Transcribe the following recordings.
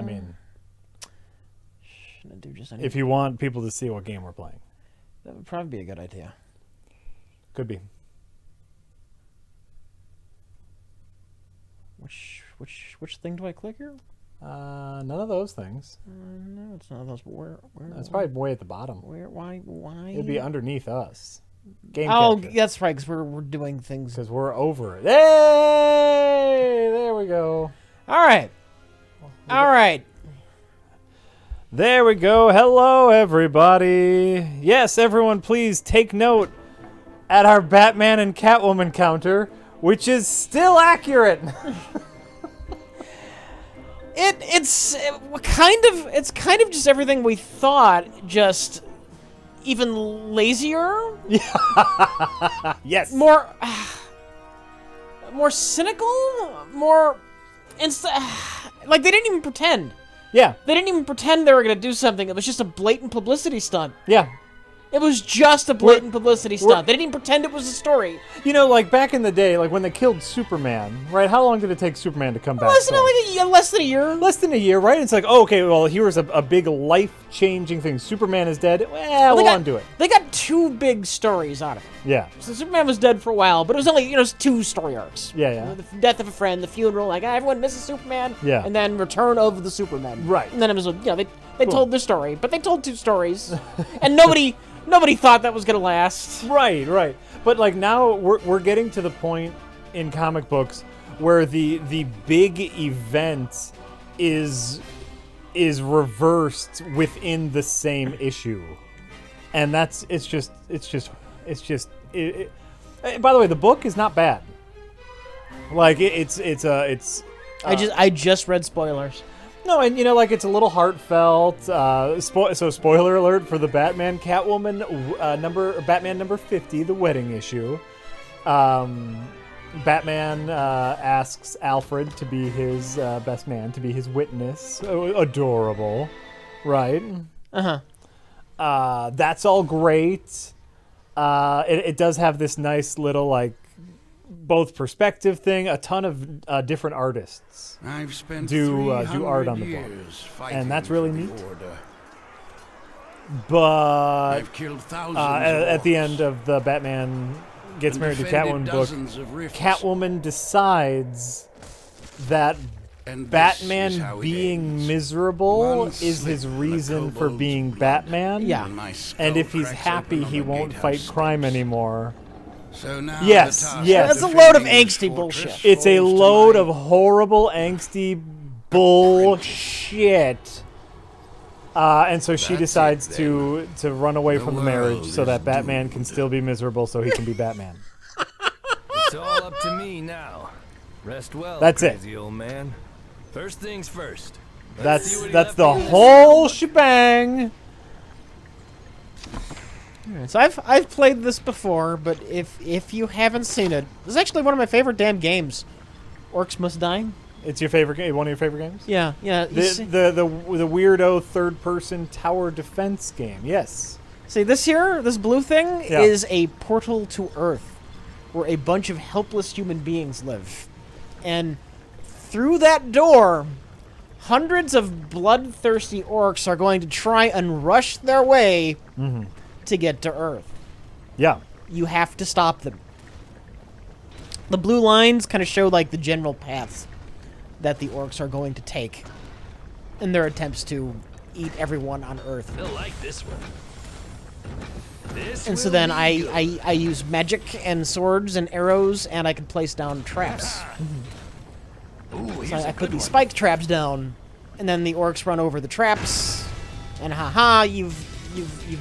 I mean, shouldn't do just if you want people to see what game we're playing, that would probably be a good idea. Could be. Which thing do I click here? None of those things. No, it's none of those. But where? It's probably way at the bottom. Where? Why? It'd be underneath us. Game Oh, capture. that's right, because we're doing things. Because we're over it. Hey! There we go. All right. All right. There we go. Hello, everybody. Yes, everyone, please take note at our Batman and Catwoman counter, which is still accurate. It's kind of just everything we thought, just even lazier. Yes. More cynical. More like they didn't even pretend. Yeah. They didn't even pretend they were gonna do something. It was just a blatant publicity stunt. Yeah. It was just a blatant publicity stunt. They didn't even pretend it was a story. You know, like back in the day, like when they killed Superman, right? How long did it take Superman to come back? Less than a year. Less than a year, right? It's like, oh, okay, well, here's a big life-changing thing. Superman is dead. Well, we'll undo it. They got two big stories out of it. Yeah. So Superman was dead for a while, but it was only, two story arcs. Yeah, yeah. The death of a friend, the funeral, like, everyone misses Superman. Yeah. And then return of the Superman. Right. And then it was, they told their story, but they told two stories. And nobody thought that was going to last. Right, right. But like now we're getting to the point in comic books where the big event is reversed within the same issue. And by the way, the book is not bad. Like I just read spoilers. No, and it's a little heartfelt. So spoiler alert for the Batman Catwoman Batman number 50, the wedding issue. Batman asks Alfred to be his best man, to be his witness. Adorable, right? That's all great. It does have this nice little both perspective thing. A ton of different artists do art on the book, and that's really neat. But I've killed thousands at the end of the Batman Gets Married to Catwoman book, Catwoman decides that Batman being miserable is his reason for being Batman. Yeah. And if he's happy, he won't fight crime anymore. So now yes. That's a load of angsty bullshit. It's a load of horrible, angsty bullshit. And so she decides to run away from the marriage so that Batman can still be miserable so he can be Batman. It's all up to me now. Rest well, That's crazy old man. First things first. That's the whole shebang. So I've played this before, but if you haven't seen it, this is actually one of my favorite damn games. Orcs Must Die. It's your favorite game? One of your favorite games? Yeah. The weirdo third-person tower defense game. Yes. See, this blue thing is a portal to Earth, where a bunch of helpless human beings live, and through that door, hundreds of bloodthirsty orcs are going to try and rush their way to get to Earth. Yeah. You have to stop them. The blue lines kind of show the general paths that the orcs are going to take in their attempts to eat everyone on Earth. They'll like this one. And so then I use magic and swords and arrows, and I can place down traps. Ooh, So I put these spiked traps down, and then the orcs run over the traps, and haha, you've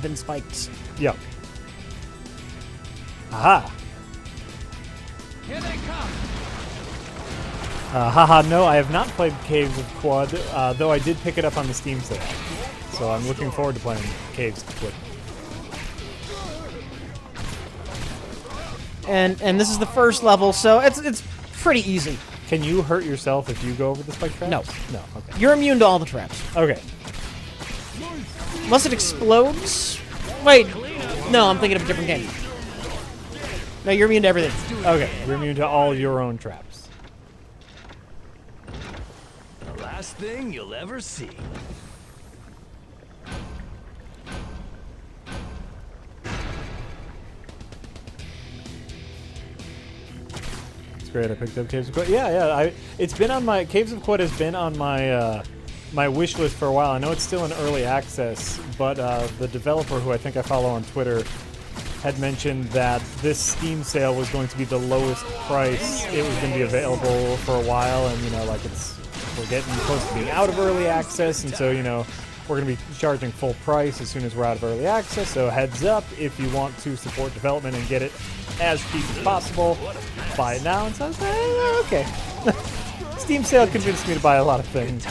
been spiked. Yeah. Aha. Here they come. Haha, no, I have not played Caves of Quad, though I did pick it up on the Steam sale. So I'm looking forward to playing Caves of Quad. And this is the first level, so it's pretty easy. Can you hurt yourself if you go over the spike traps? No. No, okay. You're immune to all the traps. Okay. Unless it explodes. Wait. No, I'm thinking of a different game. No, you're immune to everything. Okay, you're immune to all your own traps. last thing you'll ever see. Great, I picked up Caves of Quod. Yeah. It's been on my Caves of Quod has been on my my wish list for a while. I know it's still in early access, but the developer, who I think I follow on Twitter, had mentioned that this Steam sale was going to be the lowest price. It was going to be available for a while, and we're getting close to being out of early access, and so we're going to be charging full price as soon as we're out of early access. So heads up, if you want to support development and get it as cheap as possible, buy it now. And so I was like, okay. Steam sale convinced me to buy a lot of things.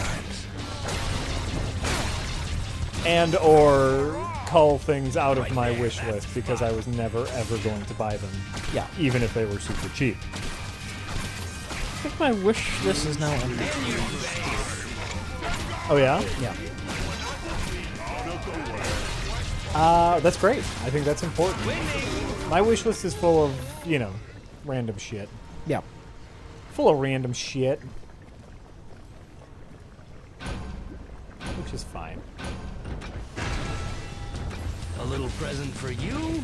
And or cull things out of my wish list because I was never ever going to buy them. Yeah. Even if they were super cheap. I think my wish list is now empty. Oh yeah? Yeah. That's great. I think that's important. My wish list is full of, random shit. Yeah. Full of random shit. Which is fine. A little present for you.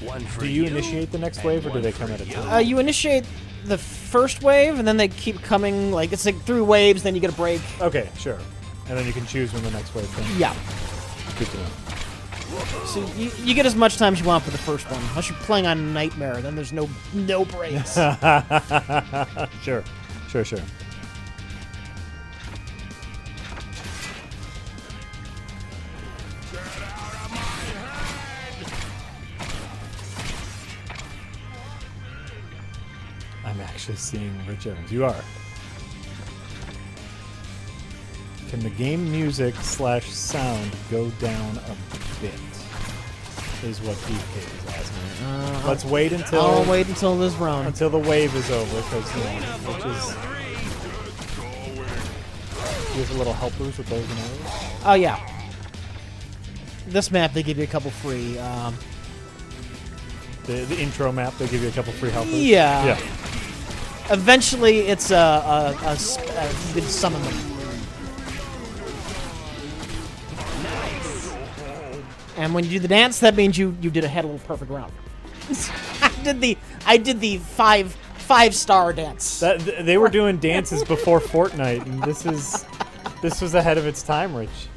One for you. Do you initiate the next wave, or do they come at a time? You initiate the first wave, and then they keep coming. Like it's like 3 waves, then you get a break. Okay, sure. And then you can choose when the next wave comes. Yeah. Good to know. So you get as much time as you want for the first one. Unless you're playing on Nightmare, then there's no breaks. Sure. I'm actually seeing Rich Evans. You are. Can the game music / sound go down a bit? Is what DK is asking. Let's wait until. I'll wait until this round. Until the wave is over, because which is. You have a little helpers with those and those. Oh yeah. This map they give you a couple free. The intro map, they give you a couple free helpers. Yeah. Yeah. Eventually, it's you can summon them. And when you do the dance, that means you did a little perfect round. I did the five-star dance. They were doing dances before Fortnite, and this was ahead of its time, Rich.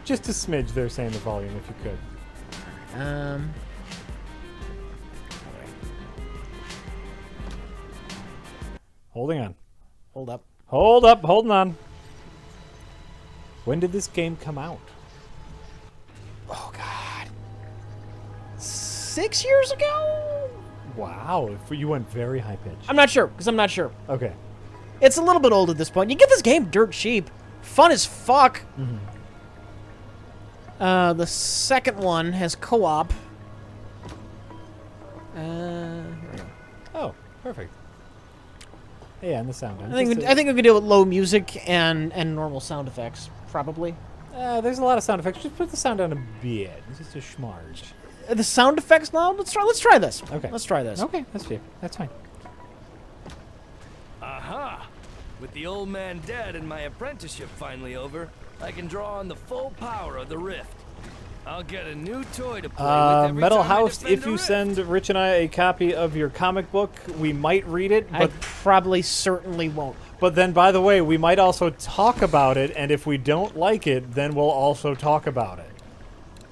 Just a smidge, they're saying the volume, if you could. Holding on. Holding on. When did this game come out? Oh, God. 6 years ago? Wow, you went very high pitch. I'm not sure, because I'm not sure. Okay. It's a little bit old at this point. You get this game dirt cheap. Fun as fuck. Mm-hmm. The second one has co-op. Here we go. Oh, perfect. Yeah, and the sound. I think we can do it with low music and normal sound effects, probably. There's a lot of sound effects. Just put the sound down a bit. It's just a schmarge. The sound effects now? Let's try this. Okay. Let's try this. Okay, that's fair. That's fine. Aha! With the old man dead and my apprenticeship finally over, I can draw on the full power of the rift. I'll get a new toy to play with every Metal time I House, defend if a you rift. send Rich and I a copy of your comic book, we might read it, I but probably certainly won't. But then, by the way, we might also talk about it, and if we don't like it, then we'll also talk about it.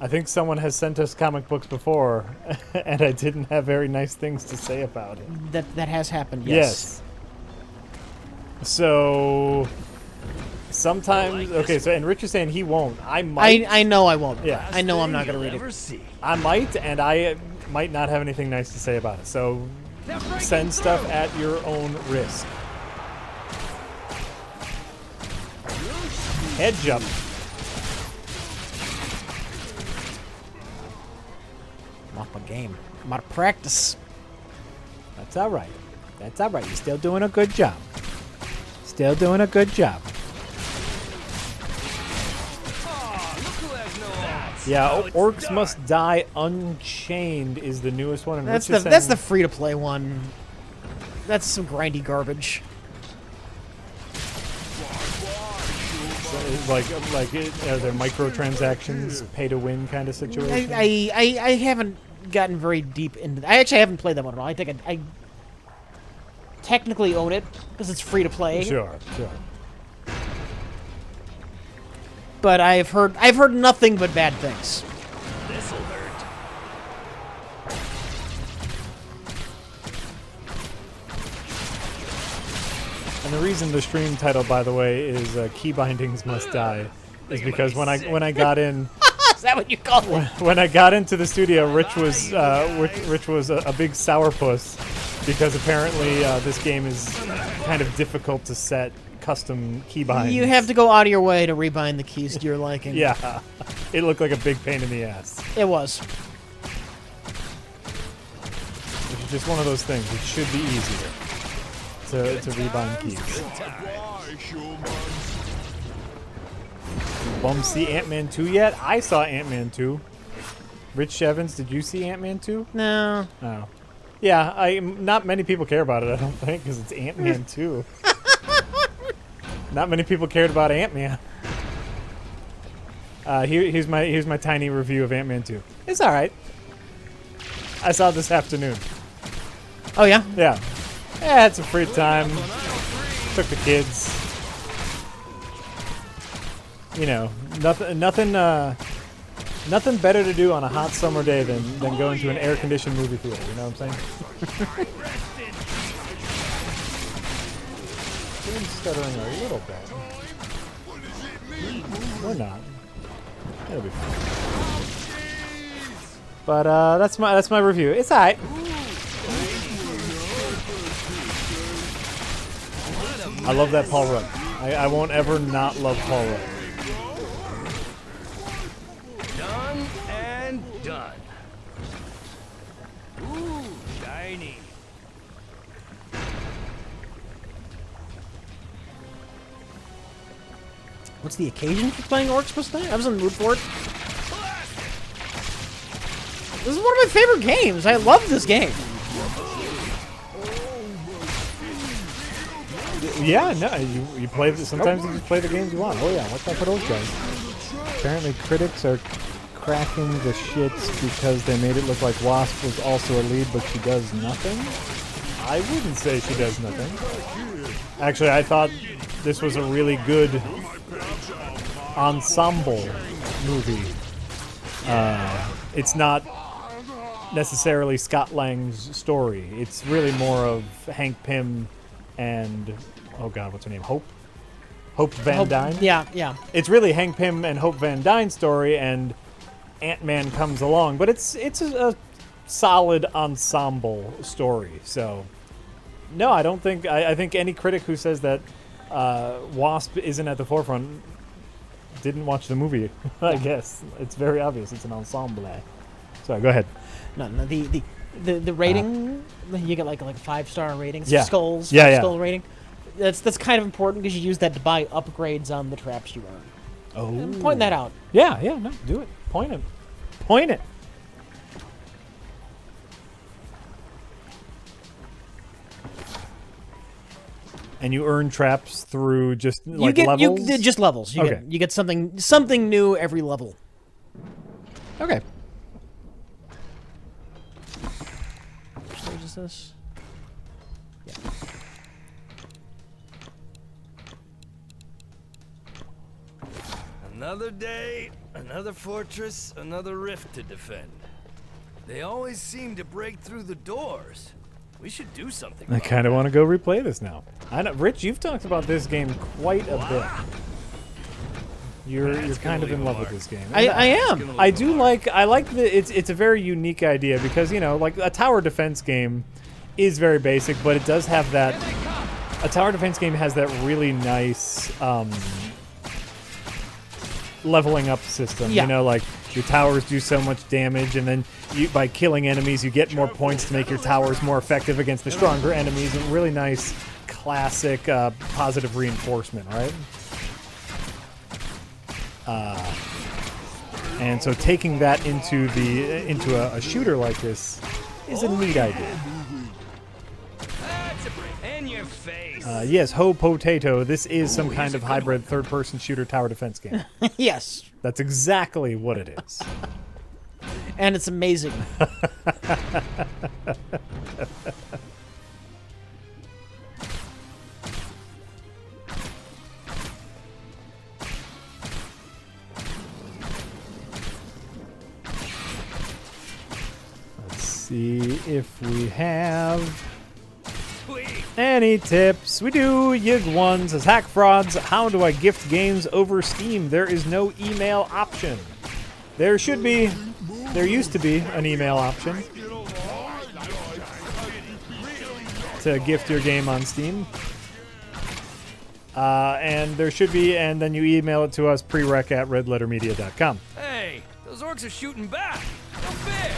I think someone has sent us comic books before, and I didn't have very nice things to say about it. That has happened, yes. So, sometimes... Okay, so, and Rich is saying he won't. I might... I know I won't. Yeah. I know I'm not going to read it. I might, and I might not have anything nice to say about it. So, send stuff at your own risk. Head jump. I'm off my game. I'm out of practice. That's all right. That's all right. You're still doing a good job. Still doing a good job. Yeah, Orcs Must Die Unchained is the newest one. And That's the free-to-play one. That's some grindy garbage. Like are there microtransactions, pay to win kind of situation? I haven't gotten very deep into. I actually haven't played that one at all. I think I technically own it because it's free to play. Sure. But I've heard nothing but bad things. This'll hurt. And the reason the stream title, by the way, is Keybindings Must Die, is because when I got in. Is that what you call it? When I got into the studio, Rich was a big sourpuss because apparently this game is kind of difficult to set custom keybinds. You have to go out of your way to rebind the keys to your liking. Yeah, it looked like a big pain in the ass. It was. Which is just one of those things. It should be easier to rebind keys. Bum, see Ant-Man 2 yet? I saw Ant-Man 2. Rich Evans, did you see Ant-Man 2? No. Oh. Yeah, not many people care about it, I don't think, because it's Ant-Man 2. Not many people cared about Ant-Man. Here's my tiny review of Ant-Man 2. It's all right. I saw it this afternoon. Oh yeah. Yeah. I had some free time. Took the kids. You know, nothing better to do on a hot summer day than going to an air-conditioned movie theater. You know what I'm saying? I'm stuttering a little bit. Or not. It'll be fine. But that's my review. It's alright. I love that Paul Rudd. I won't ever not love Paul Rudd. Done and done. Ooh, shiny. What's the occasion for playing Orcs Must Die? I was in the mood for it. This is one of my favorite games. I love this game. Yeah, no, you play. Sometimes you just play the games you want. Oh yeah, watch out for those guys. Apparently, critics are cracking the shits because they made it look like Wasp was also a lead, but she does nothing. I wouldn't say she does nothing. Actually, I thought this was a really good ensemble movie. It's not necessarily Scott Lang's story. It's really more of Hank Pym and oh god, what's her name? Hope Van Dyne? Yeah. It's really Hank Pym and Hope Van Dyne's story, and Ant-Man comes along, but it's a solid ensemble story. So no, I don't think I think any critic who says that Wasp isn't at the forefront didn't watch the movie. I guess it's very obvious. It's an ensemble. Sorry, go ahead. No, the rating, you get like a 5-star rating. Yeah. Skulls, Yeah. skull rating. That's kind of important because you use that to buy upgrades on the traps you earn. Oh, Point that out. Yeah, no, do it. Point it. And you earn traps through just like levels? Just levels. You get something new every level. Okay. Which stage is this? Yeah. Another day, another fortress, another rift to defend. They always seem to break through the doors. We should do something. I kind of want to go replay this now. I know, Rich, you've talked about this game quite a bit. You're kind of in love with this game. I am. I like it's a very unique idea because, you know, like a tower defense game is very basic, but it does have that. A tower defense game has that really nice leveling up system. Yeah. You know, like your towers do so much damage, and then by killing enemies, you get more points to make your towers more effective against the stronger enemies. And really nice, classic positive reinforcement, right? And so taking that into a shooter like this is a neat idea. And you're your face. Yes, Ho Potato. This is some kind of hybrid third-person shooter tower defense game. Yes. That's exactly what it is. And it's amazing. Let's see if we have Sweet. any tips. We do. Yig1 says, hack frauds. How do I gift games over Steam? There is no email option. There should be. There used to be an email option to gift your game on Steam. And there should be, and then you email it to us, prereq@redlettermedia.com. Hey, those orcs are shooting back. No fair.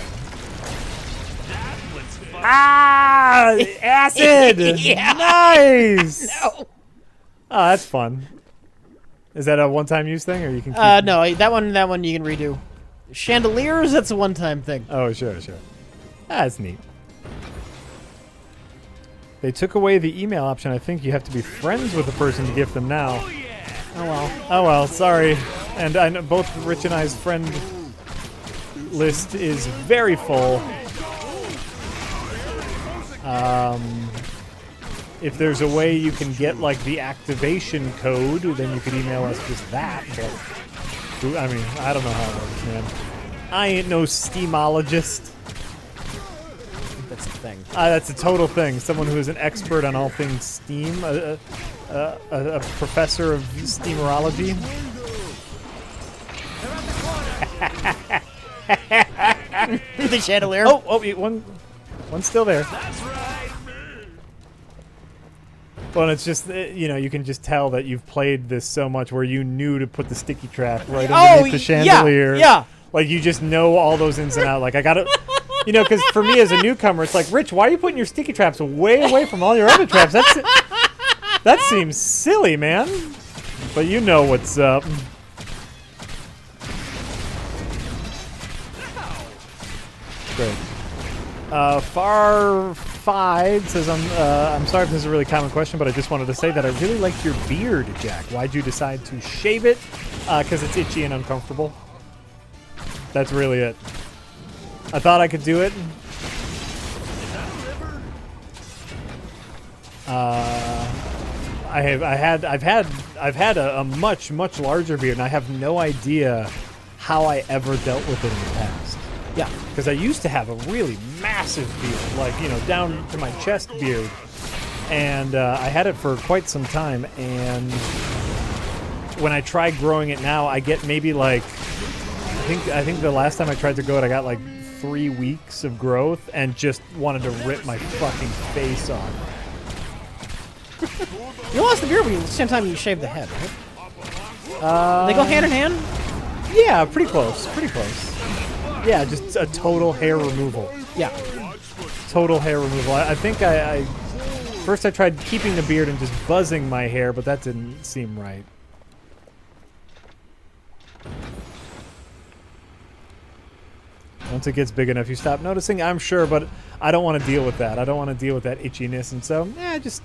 That was fun. Ah! Acid! Yeah. Nice! No. Oh, that's fun. Is that a one-time use thing, or you can keep No, that one you can redo. Chandeliers, that's a one-time thing. Oh, sure. That's neat. They took away the email option. I think you have to be friends with the person to gift them now. Oh, yeah. Oh well. Sorry. And I know both Rich and I's friend list is very full. If there's a way you can get like the activation code, then you could email us just that. But I mean, I don't know how it works, man. I ain't no Steamologist. That's the thing. That's a total thing. Someone who is an expert on all things Steam, a professor of Steamerology. The chandelier. Oh, one's still there. That's right. Well, it's just, you can just tell that you've played this so much where you knew to put the sticky trap right underneath the chandelier. Yeah. Like, you just know all those ins and outs. Like, I got to, because for me as a newcomer, it's like, Rich, why are you putting your sticky traps way away from all your other traps? That seems silly, man. But you know what's up. Great. Far 5 says, I'm sorry if this is a really common question, but I just wanted to say that I really liked your beard, Jack. Why'd you decide to shave it? Because it's itchy and uncomfortable. That's really it. I thought I could do it. I've had a much larger beard, and I have no idea how I ever dealt with it in the past. Yeah. Because I used to have a really massive beard, like, down to my chest beard. And I had it for quite some time. And when I try growing it now, I get maybe like, I think the last time I tried to grow it, I got like 3 weeks of growth and just wanted to rip my fucking face off. You lost the beard when at the same time you shaved the head, right? They go hand in hand? Yeah, pretty close. Yeah, just a total hair removal. Yeah. Total hair removal. I think first I tried keeping the beard and just buzzing my hair, but that didn't seem right. Once it gets big enough, you stop noticing, I'm sure, but I don't want to deal with that. I don't want to deal with that itchiness, and so, I just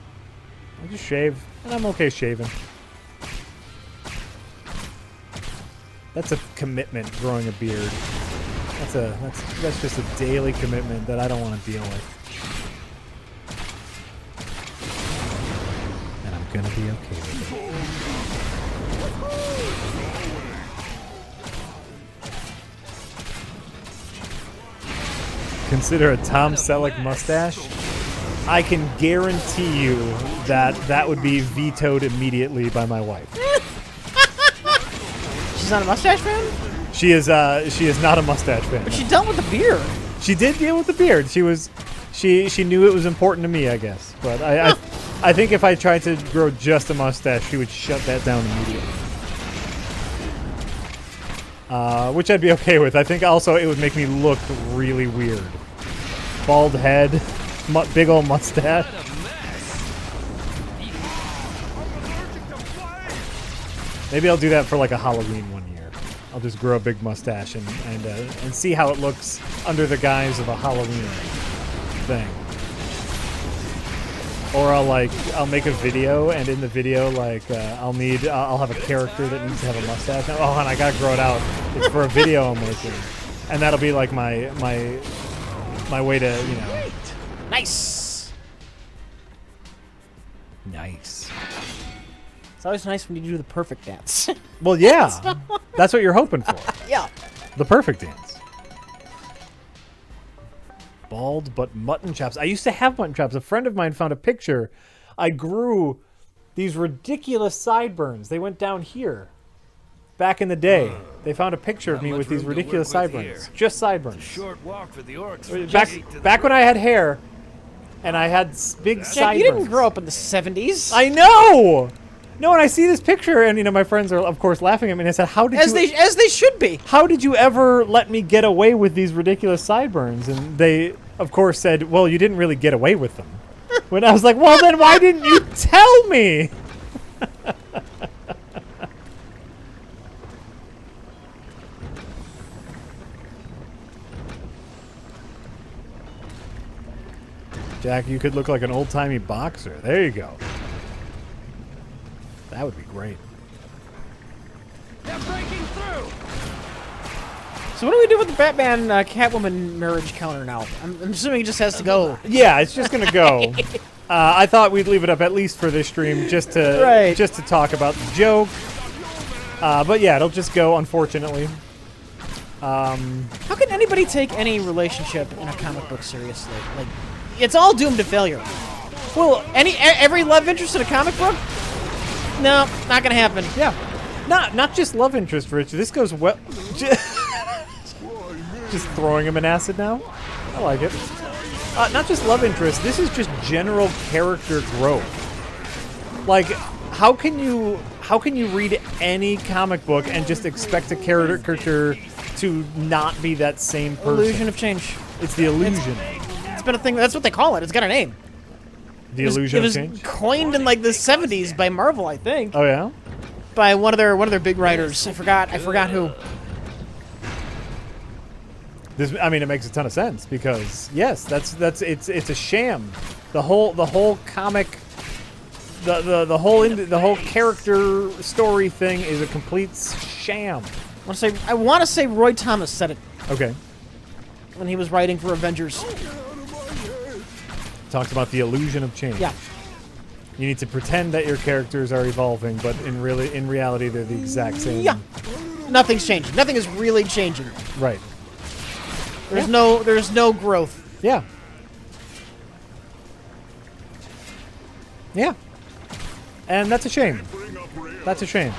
shave, and I'm okay shaving. That's a commitment, growing a beard. That's just a daily commitment that I don't want to deal with. And I'm gonna be okay with it. Consider a Tom Selleck mustache. I can guarantee you that would be vetoed immediately by my wife. She's not a mustache fan? She is not a mustache fan. But she dealt with the beard. She did deal with the beard. She knew it was important to me, I guess. But I think if I tried to grow just a mustache, she would shut that down immediately. Which I'd be okay with. I think also it would make me look really weird. Bald head, big old mustache. Maybe I'll do that for like a Halloween one year. I'll just grow a big mustache and see how it looks under the guise of a Halloween thing. Or I'll make a video, and in the video, I'll have a character that needs to have a mustache. Oh, and I gotta grow it out. It's for a video I'm making, and that'll be like my way to, you know. Nice. Nice. It's always nice when you do the perfect dance. Well, yeah, that's what you're hoping for. Yeah. The perfect dance. Bald but mutton chops. I used to have mutton chops. A friend of mine found a picture. I grew these ridiculous sideburns. They went down here. Back in the day, they found a picture of me with these ridiculous sideburns. Just sideburns. Short walk for the orcs. Back when I had hair, and I had big Jack, sideburns. you didn't grow up in the 70s. I know. No, and I see this picture, and my friends are of course laughing at me. And I said, "How did as they should be? How did you ever let me get away with these ridiculous sideburns?" And they, of course, said, "Well, you didn't really get away with them." When I was like, "Well, then why didn't you tell me?" Jack, you could look like an old-timey boxer. There you go. That would be great. They're breaking through. So what do we do with the Batman Catwoman marriage counter now? I'm assuming he just has to go. Yeah, it's just gonna go. I thought we'd leave it up at least for this stream, just to talk about the joke. But yeah, it'll just go. Unfortunately. How can anybody take any relationship in a comic book seriously? Like, it's all doomed to failure. Well, every love interest in a comic book? No, not gonna happen. Yeah, not just love interest, Rich. This goes well. Just throwing him in acid now. I like it. Not just love interest. This is just general character growth. Like, how can you read any comic book and just expect a character to not be that same person? Illusion of change. It's the illusion. It's been a thing. That's what they call it. It's got a name. The illusion of change. It was coined in like the 70s by Marvel, I think. Oh yeah. By one of their big writers. I forgot who. I mean, it makes a ton of sense because yes, it's a sham. The whole comic, the whole character story thing is a complete sham. I want to say Roy Thomas said it. Okay. When he was writing for Avengers. Talked about the illusion of change. Yeah. You need to pretend that your characters are evolving, but in reality, they're the exact same. Yeah. Nothing's changing. Nothing is really changing. Right. There's no growth. Yeah. Yeah. And that's a shame. That's a shame.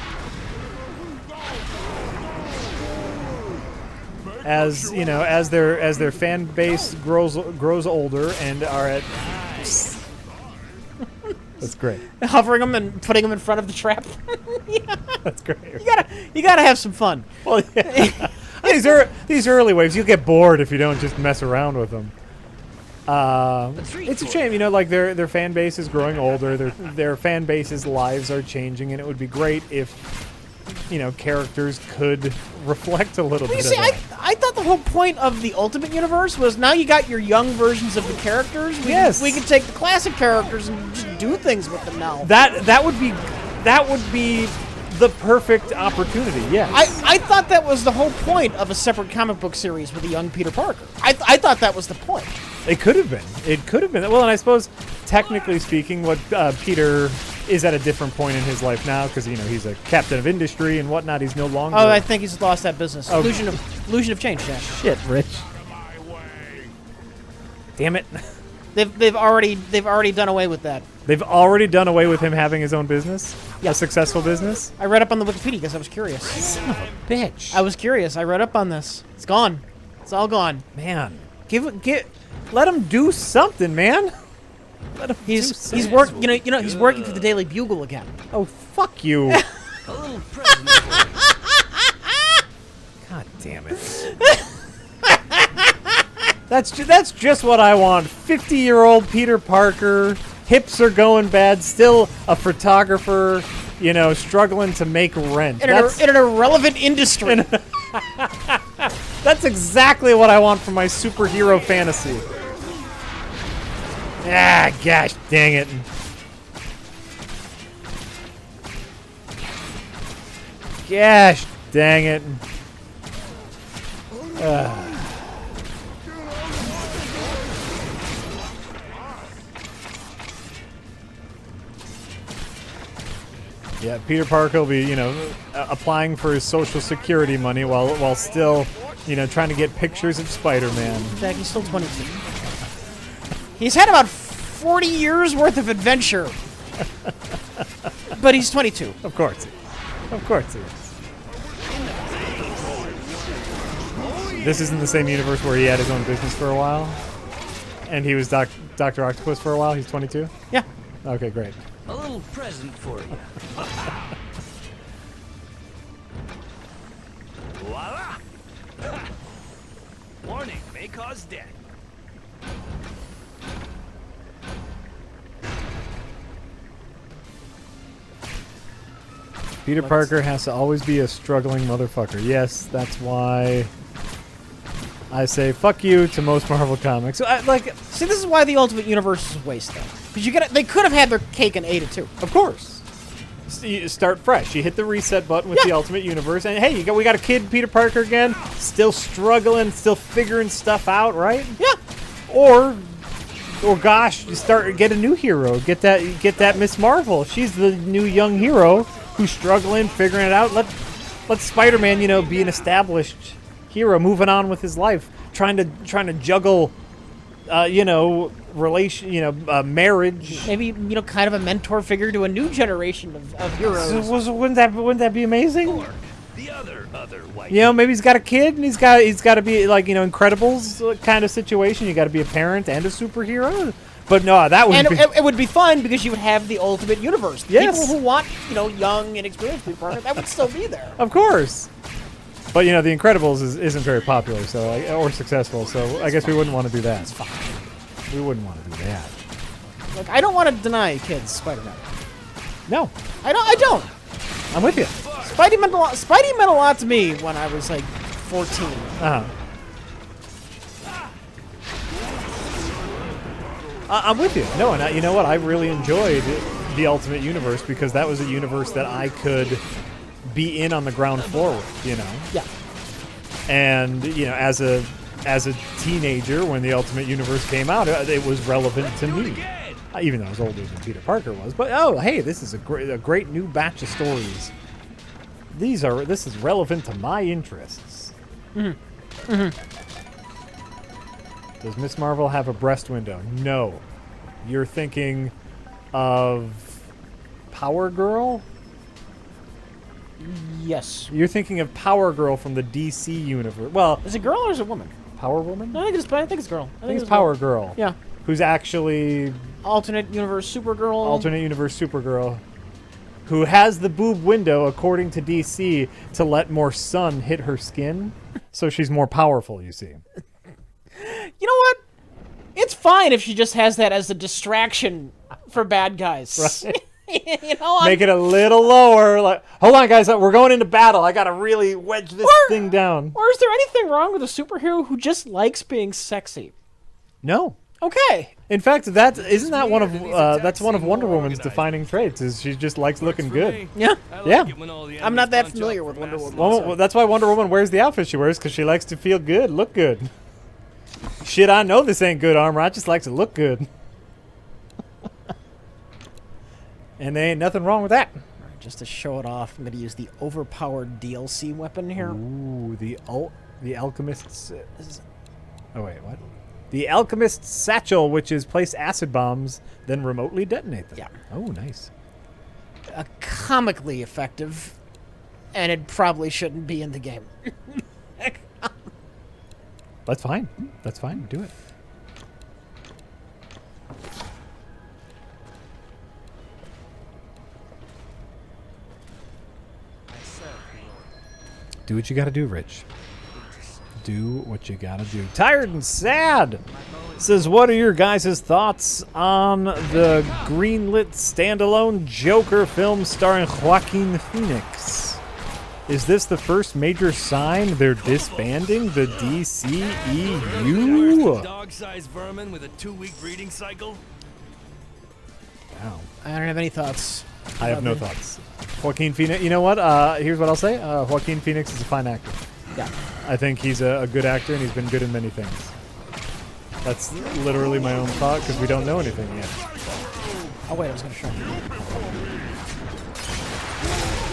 As you know, as their fan base grows older and are at. That's great. Hovering them and putting them in front of the trap. Yeah. That's great. You gotta have some fun. Well, yeah. these early waves, you'll get bored if you don't just mess around with them. It's a shame, like their fan base is growing older. Their fan base's lives are changing, and it would be great if characters could reflect a little bit. You see, of that. I thought the whole point of the Ultimate Universe was now you got your young versions of the characters. We could take the classic characters and just do things with them now. That would be the perfect opportunity. Yeah. I thought that was the whole point of a separate comic book series with a young Peter Parker. I thought that was the point. It could have been. It could have been. Well, and I suppose technically speaking, what Peter is at a different point in his life now because he's a captain of industry and whatnot. He's no longer. Oh, I think he's lost that business. Oh. Illusion of change, Jack. Shit, Rich. Damn it. They've already done away with that. They've already done away with him having his own business? Yeah. A successful business? I read up on the Wikipedia because I was curious. Son of a bitch. I was curious. I read up on this. It's gone. It's all gone. Man, let him do something, man. He's working. He's working for the Daily Bugle again. Oh, fuck you. A little present for you. God damn it. That's just what I want. 50-year-old Peter Parker, hips are going bad, still a photographer, struggling to make rent. In an irrelevant industry. That's exactly what I want from my superhero fantasy. Ah, gosh, dang it. Gosh, dang it. Yeah, Peter Parker will be, applying for his Social Security money while still, trying to get pictures of Spider-Man. Jack, he's still 22. He's had about 40 years worth of adventure. But he's 22. Of course. Of course he is. This isn't the same universe where he had his own business for a while? And he was Dr. Octopus for a while? He's 22? Yeah. Okay, great. A little present for you. Voila! Warning, may cause death. Peter Parker has to always be a struggling motherfucker. Yes, that's why I say fuck you to most Marvel comics. See, this is why the Ultimate Universe is a waste, though. Because they could have had their cake and ate it too. Of course. You start fresh. You hit the reset button with the Ultimate Universe, and hey, we got a kid, Peter Parker again, still struggling, still figuring stuff out, right? Yeah. Or gosh, get a new hero. Get that Miss Marvel. She's the new young hero who's struggling, figuring it out. Let Spider-Man, be an established hero, moving on with his life, trying to juggle, marriage. Maybe kind of a mentor figure to a new generation of heroes. Wouldn't that be amazing? Or the other white. Maybe he's got a kid and he's got to be like Incredibles kind of situation. You got to be a parent and a superhero. But no, that would it would be fun because you would have the Ultimate Universe. Yes. People who want young and experienced Peter Parker, that would still be there. Of course. But the Incredibles isn't very popular, or successful. So I guess we wouldn't want to do that. It's fine. We wouldn't want to do that. Look, I don't want to deny kids Spider-Man. No, I don't. I'm with you. Spidey meant a lot to me when I was like 14. Uh-huh. I'm with you. No, and you know what? I really enjoyed the Ultimate Universe because that was a universe that I could be in on the ground floor with, Yeah. And, as a teenager when the Ultimate Universe came out, it was relevant to me. Even though I was older than Peter Parker was. But, hey, this is a great new batch of stories. This is relevant to my interests. Mm-hmm. Mm-hmm. Does Miss Marvel have a breast window? No. You're thinking of Power Girl? Yes. You're thinking of Power Girl from the DC universe. Well, is it girl or is it woman? Power Woman? No, I think it's girl. I think it's Power Girl. Yeah. Who's actually Alternate Universe Supergirl. Alternate Universe Supergirl. Who has the boob window, according to DC, to let more sun hit her skin, so she's more powerful, you see. You know what? It's fine if she just has that as a distraction for bad guys. Right. Make it a little lower. Like, hold on, guys. We're going into battle. I got to really wedge this thing down. Or is there anything wrong with a superhero who just likes being sexy? No. Okay. In fact, that's one of Wonder Woman's defining traits. Is she just likes looking good. Yeah. Yeah. I'm not that familiar with Wonder Woman. Well, that's why Wonder Woman wears the outfit she wears, because she likes to feel good, look good. Shit, I know this ain't good armor. I just like to look good. And there ain't nothing wrong with that. Right, just to show it off, I'm going to use the overpowered DLC weapon here. Ooh, the Alchemist's... Oh, wait, what? The Alchemist's Satchel, which is place acid bombs, then remotely detonate them. Yeah. Oh, nice. Comically effective, and it probably shouldn't be in the game. That's fine. That's fine. Do it. Do what you gotta do, Rich. Do what you gotta do. Tired and Sad says, what are your guys' thoughts on the greenlit standalone Joker film starring Joaquin Phoenix? Is this the first major sign they're disbanding the DCEU? Dog-sized vermin with a 2-week breeding cycle? Wow. I don't have any thoughts. I have no thoughts. Joaquin Phoenix. You know what? Here's what I'll say. Joaquin Phoenix is a fine actor. Yeah. I think he's a good actor, and he's been good in many things. That's literally my own thought because we don't know anything yet. Oh wait, I was gonna show you.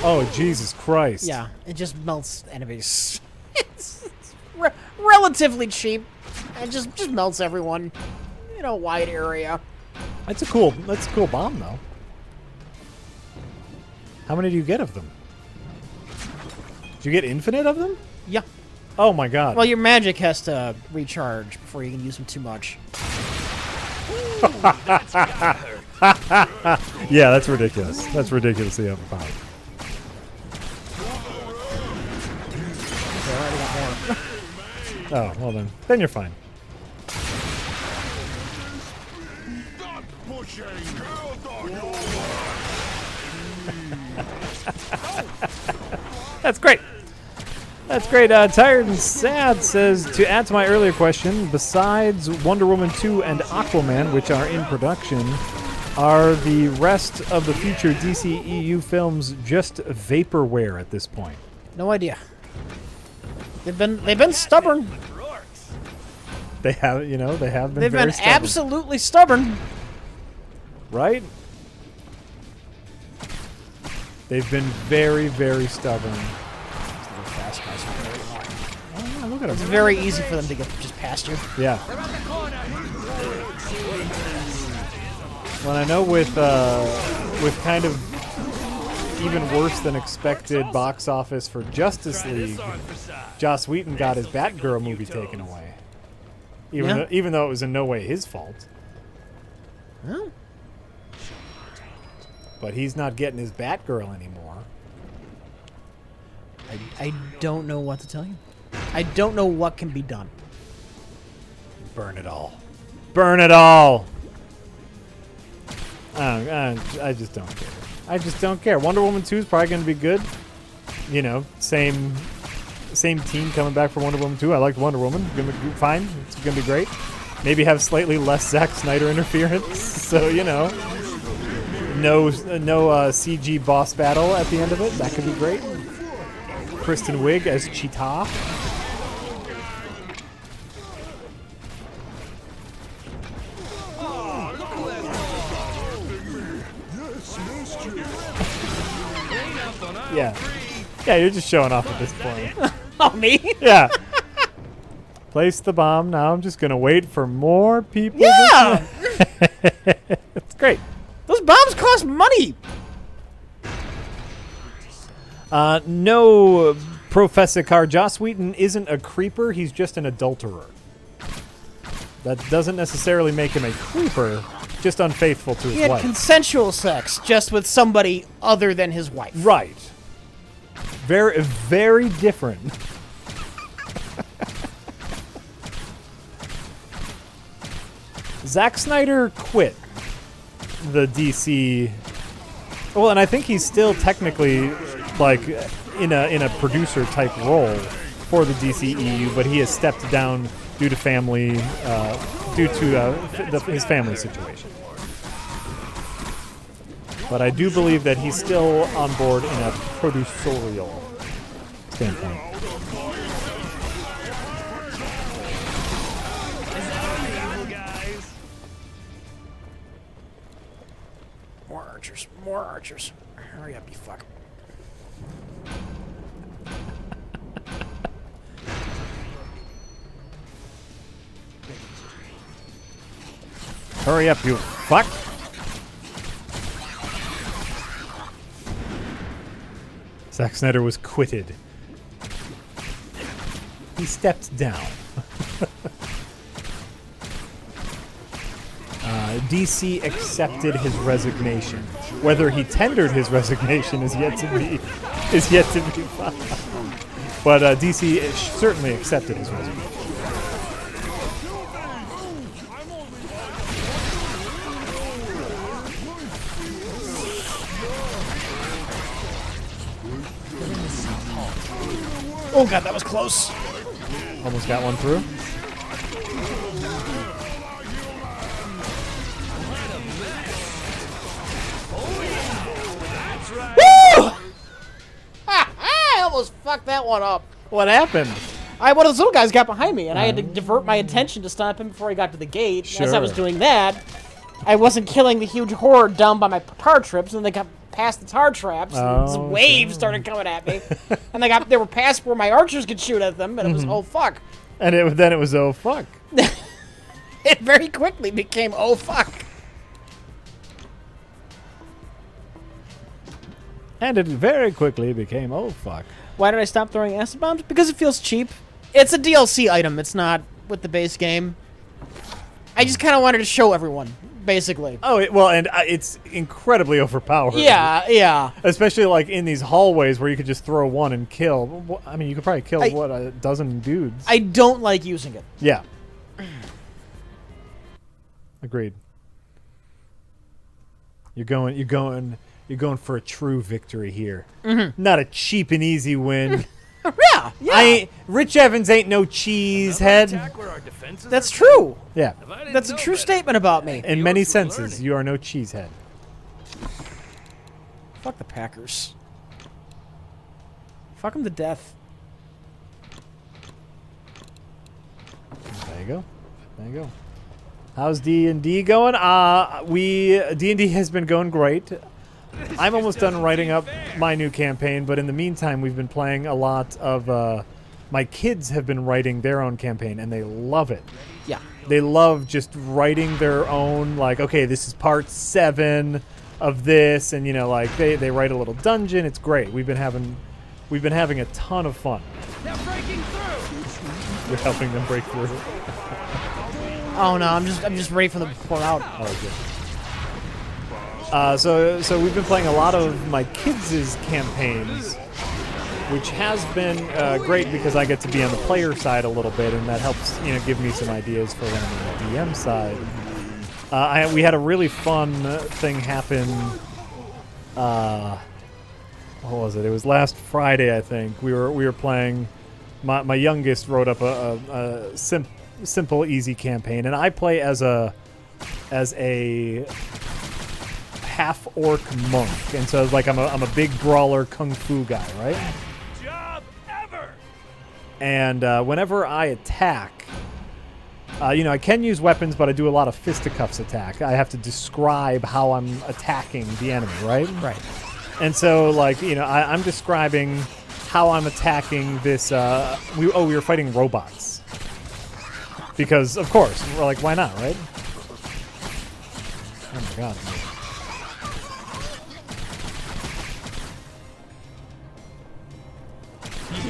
Oh Jesus Christ! Yeah, it just melts enemies. it's relatively cheap. It just melts everyone in a wide area. That's a cool bomb though. How many do you get of them? Did you get infinite of them? Yeah. Oh my god. Well, your magic has to recharge before you can use them too much. Yeah, that's ridiculous. That's ridiculously overpowered. Okay, I already got more. Oh, well then. Then you're fine. That's great. That's great. Tired and Sad says, to add to my earlier question, besides Wonder Woman 2 and Aquaman, which are in production, are the rest of the future DCEU films just vaporware at this point? No idea. They've been stubborn. They have, they have been They've very been stubborn. absolutely stubborn. Right? They've been very, very stubborn. Oh, yeah, look at them. It's very easy for them to get just past you. Yeah. Well, I know with kind of even worse than expected box office for Justice League, Joss Whedon got his Batgirl movie taken away. Even though it was in no way his fault. Huh? But he's not getting his Batgirl anymore. I don't know what to tell you. I don't know what can be done. Burn it all. Burn it all! I just don't care. I just don't care. Wonder Woman 2 is probably going to be good. Same team coming back for Wonder Woman 2. I liked Wonder Woman. Gonna be fine. It's going to be great. Maybe have slightly less Zack Snyder interference. So, no CG boss battle at the end of it. That could be great. Kristen Wiig as Cheetah. Yeah. Yeah, you're just showing off at this point. Oh, me? Yeah. Place the bomb. Now I'm just going to wait for more people. Yeah! It's great. Those bombs cost money! No, Professor Carr. Joss Whedon isn't a creeper. He's just an adulterer. That doesn't necessarily make him a creeper, just unfaithful to his He had wife. consensual sex just with somebody other than his wife. Right. Very, very different. Zack Snyder quit the DC. Well, and I think he's still technically like in a producer type role for the DCEU, but he has stepped down due to family, his family situation. But I do believe that he's still on board in a producerial standpoint. More archers. More archers. Hurry up, you fuck. Hurry up, you fuck! Zack Snyder was quitted. He stepped down. DC accepted his resignation. Whether he tendered his resignation is yet to be found. But DC certainly accepted his resignation. Oh god, that was close. Almost got one through. fucked that one up. What happened? One of those little guys got behind me, and I had to divert my attention to stop him before he got to the gate. Sure. As I was doing that, I wasn't killing the huge horde down by my tar trips, and they got past the tar traps, and this wave started coming at me, and they were past where my archers could shoot at them, and it was oh fuck. And then it was oh fuck. It very quickly became oh fuck. And it very quickly became oh fuck. Why did I stop throwing acid bombs? Because it feels cheap. It's a DLC item. It's not with the base game. I just kind of wanted to show everyone, basically. Oh, it's incredibly overpowered. Yeah. Especially like in these hallways where you could just throw one and kill. I mean, you could probably kill, a dozen dudes. I don't like using it. Yeah. Agreed. You're going for a true victory here. Mm-hmm. Not a cheap and easy win. Yeah. Rich Evans ain't no cheesehead. That's true. Yeah. That's a true statement about me. In many senses, you are no cheesehead. Fuck the Packers. Fuck them to death. There you go. How's D&D going? D&D has been going great. I'm almost done writing up my new campaign, but in the meantime, we've been playing a lot of... my kids have been writing their own campaign, and they love it. Yeah. They love just writing their own, like, okay, this is part 7 of this, and, like, they write a little dungeon. It's great. We've been having a ton of fun. They're breaking through! You're helping them break through. Oh, no, I'm just ready for them to pour out. Oh, good. So we've been playing a lot of my kids' campaigns, which has been great because I get to be on the player side a little bit, and that helps give me some ideas for when I'm on the DM side. We had a really fun thing happen. What was it? It was last Friday, I think. We were playing. My youngest wrote up a simple, easy campaign, and I play as a half-orc monk, and so like I'm a big brawler kung fu guy, right? Job ever. And whenever I attack, I can use weapons, but I do a lot of fisticuffs attack. I have to describe how I'm attacking the enemy, right? Right. And so, like, I'm describing how I'm attacking this. We were fighting robots because, of course, we're like, why not, right? Oh my god.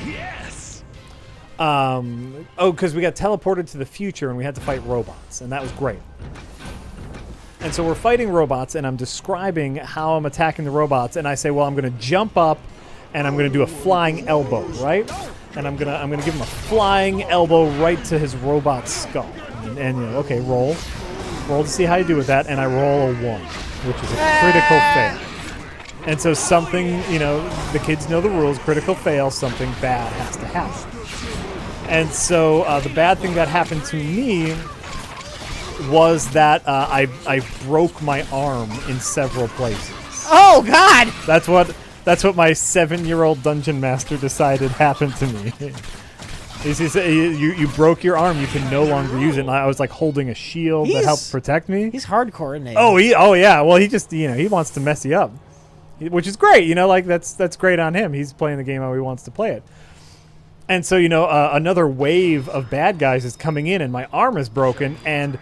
Yes. Because we got teleported to the future and we had to fight robots, and that was great. And so we're fighting robots, and I'm describing how I'm attacking the robots, and I say, well, I'm going to jump up, and I'm going to do a flying elbow, right? And I'm gonna give him a flying elbow right to his robot skull. And okay, roll to see how you do with that, and I roll a 1, which is a critical fail. And so something, the kids know the rules, critical fail, something bad has to happen. And so the bad thing that happened to me was that I broke my arm in several places. Oh, God! That's what my 7-year-old dungeon master decided happened to me. He said, you broke your arm, you can no longer use it. And I was like holding a shield that helped protect me. He's hardcore, isn't he? Oh yeah. Well, he just, he wants to mess you up. Which is great, like that's great on him. He's playing the game how he wants to play it. And so, another wave of bad guys is coming in, and my arm is broken, and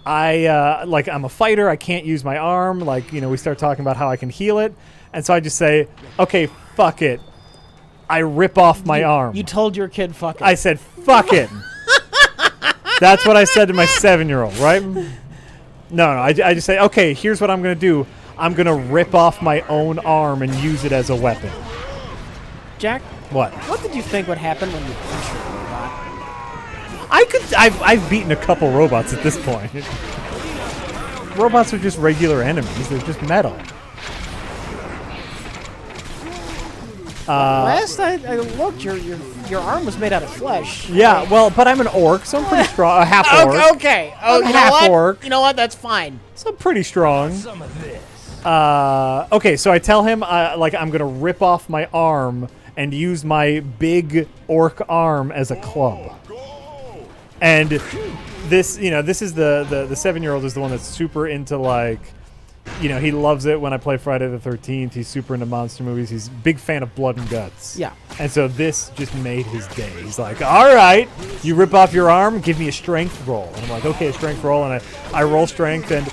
I'm a fighter, I can't use my arm, we start talking about how I can heal it, and so I just say, okay, fuck it. I rip off my arm. You told your kid fuck it. I said, fuck it. That's what I said to my 7-year-old, right? No, I just say, okay, here's what I'm going to do. I'm going to rip off my own arm and use it as a weapon. Jack? What? What did you think would happen when you punch a robot? I've beaten a couple robots at this point. Robots are just regular enemies. They're just metal. Last I looked, your arm was made out of flesh. Yeah, well, but I'm an orc, so I'm pretty strong. A half orc. Okay. I'm half orc. You know what? That's fine. So I'm pretty strong. Some of this. Okay, so I tell him I'm gonna rip off my arm and use my big orc arm as a club. And this, this is the 7-year-old is the one that's super into, like, he loves it when I play Friday the 13th. He's super into monster movies. He's a big fan of blood and guts. Yeah. And so this just made his day. He's like, all right, you rip off your arm, give me a strength roll. And I'm like, okay, a strength roll. And I roll strength. And,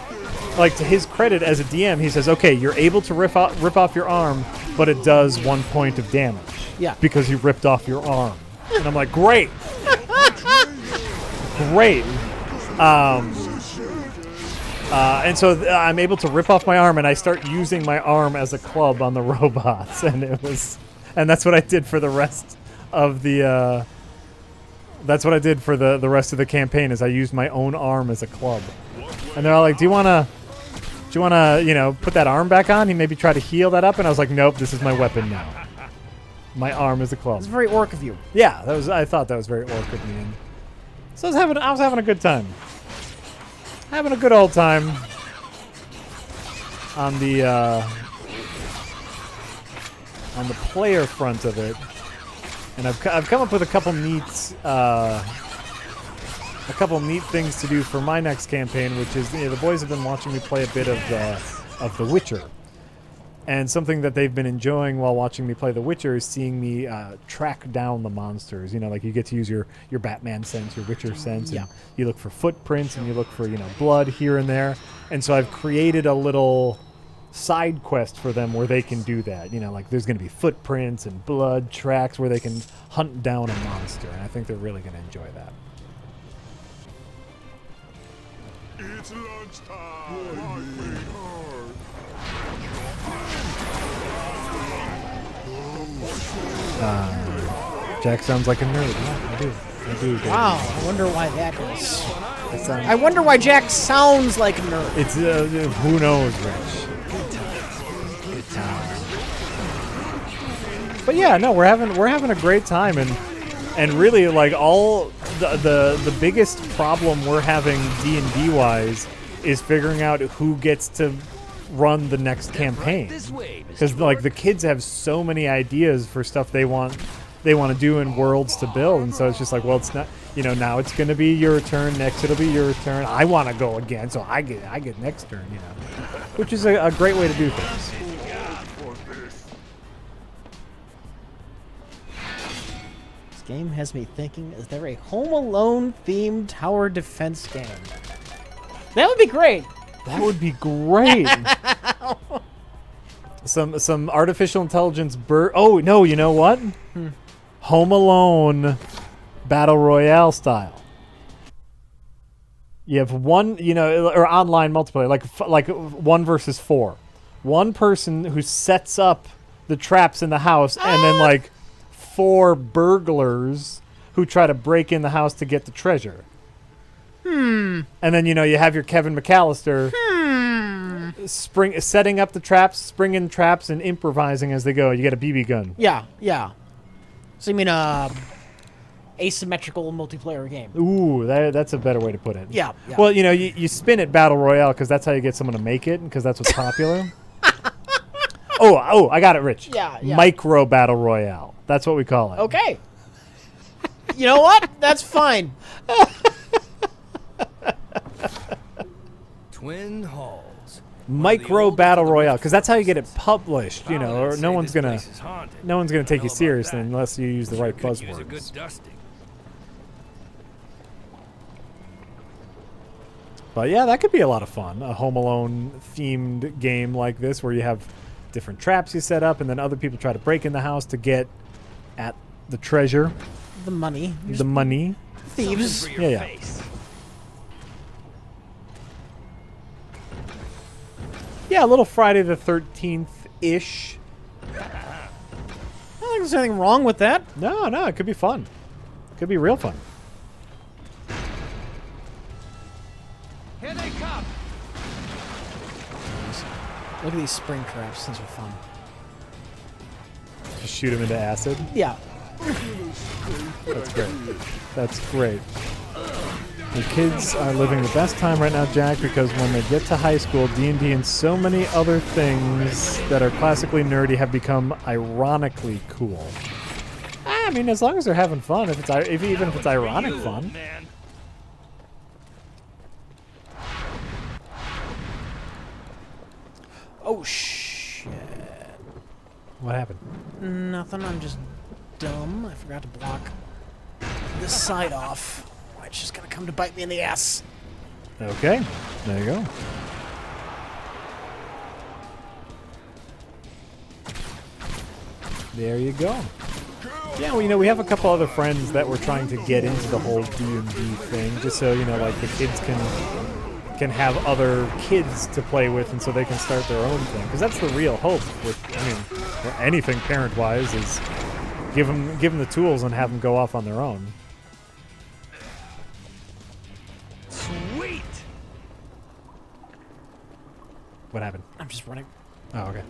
like, to his credit as a DM, he says, okay, you're able to rip off your arm, but it does 1 point of damage. Yeah. Because you ripped off your arm. And I'm like, great. Great. And so I'm able to rip off my arm, and I start using my arm as a club on the robots, and that's what I did for the rest of the. That's what I did for the rest of the campaign. Is I used my own arm as a club, and they're all like, "Do you wanna, put that arm back on? You maybe try to heal that up?" And I was like, "Nope, this is my weapon now. My arm is a club." It's very orc of you. Yeah, I thought that was very orc of me. And so I was having a good time. Having a good old time on the player front of it, and I've come up with a couple neat things to do for my next campaign, which is the boys have been watching me play a bit of The Witcher. And something that they've been enjoying while watching me play The Witcher is seeing me track down the monsters. Like you get to use your Batman sense, your Witcher sense, and you look for footprints and you look for blood here and there. And so I've created a little side quest for them where they can do that. Like there's going to be footprints and blood tracks where they can hunt down a monster, and I think they're really going to enjoy that. It's lunchtime. Jack sounds like a nerd. Yeah, I do. Wow, I wonder why that is. I wonder why Jack sounds like a nerd. It's who knows, Rich. Good time. But yeah, no, we're having a great time, and really, like, all the biggest problem we're having D&D wise is figuring out who gets to run the next campaign, because like the kids have so many ideas for stuff they want to do in worlds to build, and so it's just like, well, it's not, now it's going to be your turn, next it'll be your turn, I want to go again, so I get next turn, which is a great way to do things. This game has me thinking, is there a Home Alone themed tower defense game? That would be great. That would be great. Some artificial intelligence oh, no, you know what? Home Alone Battle Royale style. You have one, or online multiplayer, like 1 versus 4. One person who sets up the traps in the house, and then like 4 burglars who try to break in the house to get the treasure. And then, you have your Kevin McAllister setting up the traps, springing traps, and improvising as they go. You get a BB gun. Yeah. So you mean asymmetrical multiplayer game? Ooh, that's a better way to put it. Yeah. Well, you spin it Battle Royale because that's how you get someone to make it, because that's what's popular. Oh, I got it, Rich. Yeah. Micro Battle Royale. That's what we call it. Okay. You know what? That's fine. Twin Halls. Micro Battle Royale, because that's how you get it published, or no one's gonna take you seriously unless you use the right buzzwords. But yeah, that could be a lot of fun. A Home Alone themed game like this, where you have different traps you set up, and then other people try to break in the house to get at the treasure, the money, thieves. Yeah. Yeah, a little Friday the 13th-ish. I don't think there's anything wrong with that. No, it could be fun. Could be real fun. Here they come. Look at these spring traps. These are fun. Just shoot them into acid. Yeah. That's great. That's great. The kids are living the best time right now, Jack, because when they get to high school, D&D and so many other things that are classically nerdy have become ironically cool. I mean, as long as they're having fun, even if it's ironic fun. Man. Oh, shit. What happened? Nothing. I'm just dumb. I forgot to block this side off. It's just gonna come to bite me in the ass. Okay, there you go. There you go. Yeah, well, we have a couple other friends that we're trying to get into the whole D&D thing, just so, like the kids can have other kids to play with, and so they can start their own thing. Because that's the real hope with, anything parent-wise is give them the tools and have them go off on their own. Sweet. What happened? I'm just running. Oh, okay.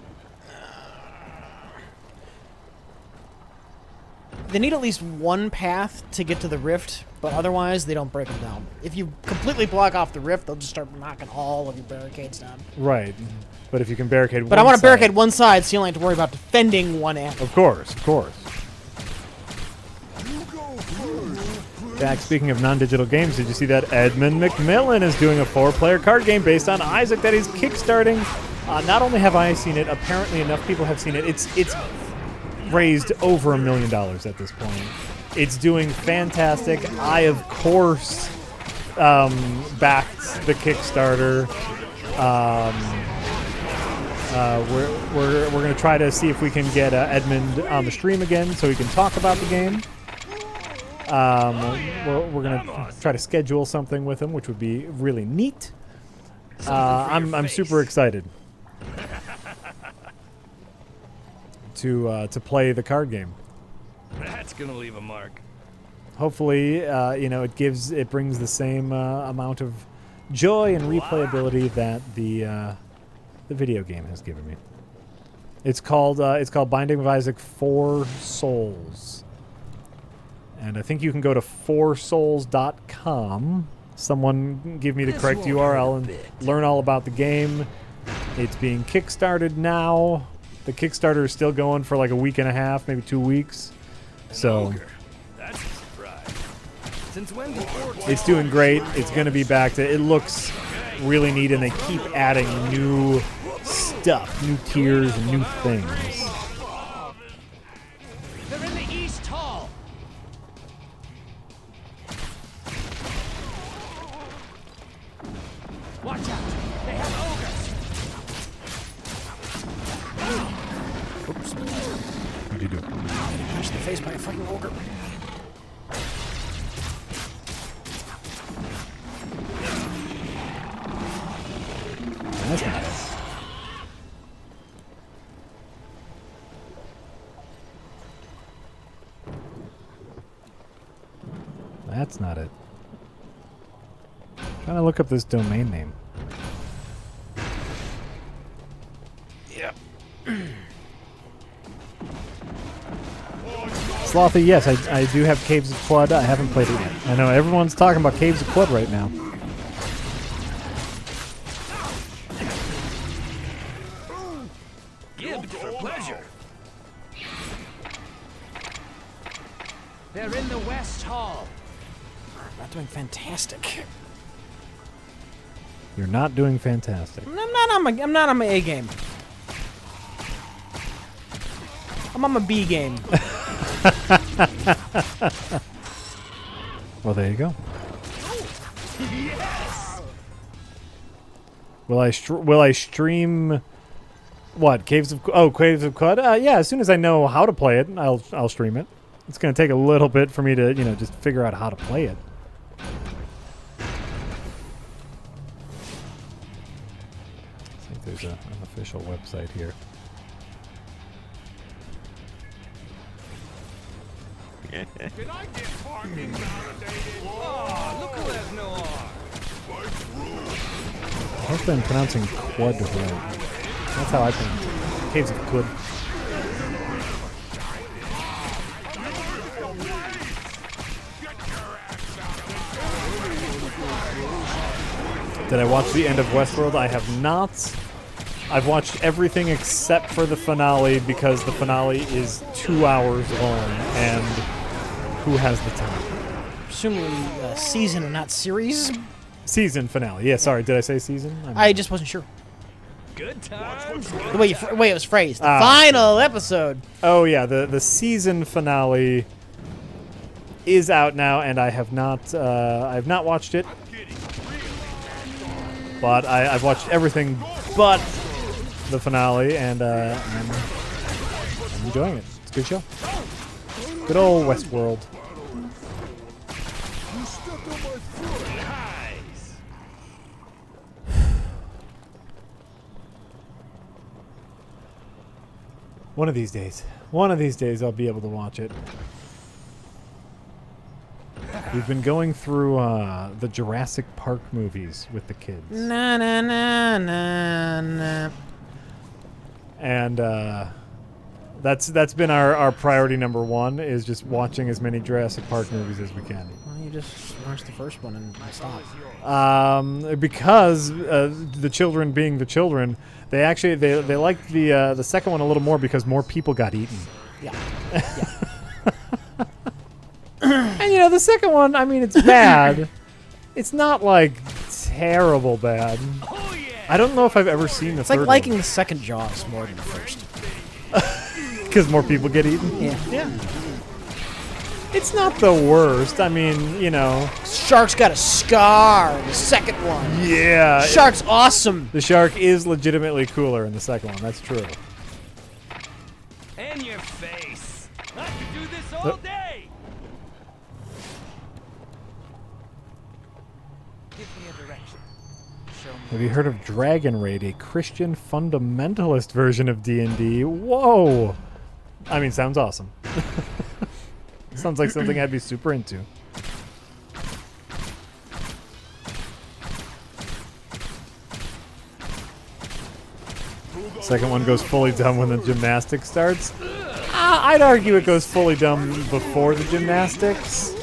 They need at least one path to get to the rift, but otherwise they don't break them down. If you completely block off the rift, they'll just start knocking all of your barricades down. Right. But if you can barricade But I want to barricade one side so you only have to worry about defending one end. Of course. Jack, speaking of non-digital games, did you see that Edmund McMillen is doing a 4-player card game based on Isaac that he's kickstarting? Not only have I seen it, apparently enough people have seen it. It's raised over $1 million at this point. It's doing fantastic. I, of course, backed the Kickstarter. We're going to try to see if we can get Edmund on the stream again so he can talk about the game. We're going to try to schedule something with him, which would be really neat. I'm super excited to play the card game. That's gonna leave a mark. Hopefully, it brings the same amount of joy and replayability that the video game has given me. It's called Binding of Isaac 4 Souls. And I think you can go to 4souls.com. Someone give me the correct URL and learn all about the game. It's being kickstarted now. The Kickstarter is still going for like a week and a half, maybe 2 weeks. So That's a surprise. Since when do orcs it's doing great. It's going to be back to... It looks really neat, and they keep adding new stuff, new tiers, and new things. They're in the East Hall. Watch out. They have ogres. Oops. What do you do? I'm getting punched in the face by a fucking ogre. That's not it. That's not it. Trying to look up this domain name. Yep. Slothy, yes, I do have Caves of Quad. I haven't played it yet. I know everyone's talking about Caves of Quad right now. Gibbed for pleasure. They're in the West Hall. I'm not doing fantastic. You're not doing fantastic. I'm not on my A game. I'm on my B game. Well, there you go. Yes. Will I stream what? Caves of Quad? Yeah, as soon as I know how to play it, I'll stream it. It's going to take a little bit for me to, just figure out how to play it. I think there's an official website here. Can I get parking validated? Oh, look who has no arm. I hope I'm pronouncing Quad right. That's how I pronounce it. Caves of Quad. Did I watch the end of Westworld? I have not. I've watched everything except for the finale because the finale is 2 hours long, and who has the time? Presumably season and not series. Season finale. Yeah, sorry. Did I say season? I just wasn't sure. Good times. The way it was phrased. The final episode. Oh yeah, the season finale is out now, and I have not watched it. But I've watched everything but the finale, and I'm enjoying it. It's a good show. Good old Westworld. One of these days I'll be able to watch it. We've been going through the Jurassic Park movies with the kids. Na na na na na. And that's been our priority number one, is just watching as many Jurassic Park movies as we can. Well, you just watched the first one and stop. Because the children being the children, they liked the second one a little more because more people got eaten. Yeah. And the second one, I mean, it's bad. It's not like terrible bad. Oh, yeah. I don't know if I've ever seen the It's third like liking the second Jaws more than the first. because more people get eaten. Yeah. It's not the worst. I mean, Shark's got a scar in the second one. yeah. Shark's awesome. The shark is legitimately cooler in the second one. That's true. And your face. I could do this all day. Give me a direction. Show me. Have you heard of Dragon Raid, a Christian fundamentalist version of D&D? Whoa! I mean, sounds awesome. Sounds like something I'd be super into. Second one goes fully dumb when the gymnastics starts. I'd argue it goes fully dumb before the gymnastics.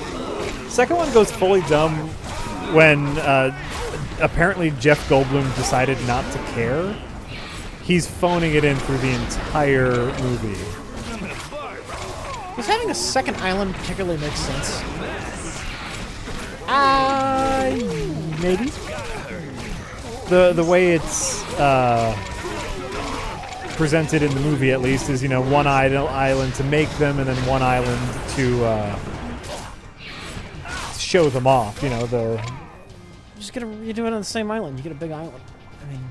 Second one goes fully dumb when apparently Jeff Goldblum decided not to care. He's phoning it in through the entire movie. Does having a second island particularly make sense? Maybe. The way it's presented in the movie, at least, is one island to make them, and then one island to show them off. Just you do it on the same island. You get a big island. I mean,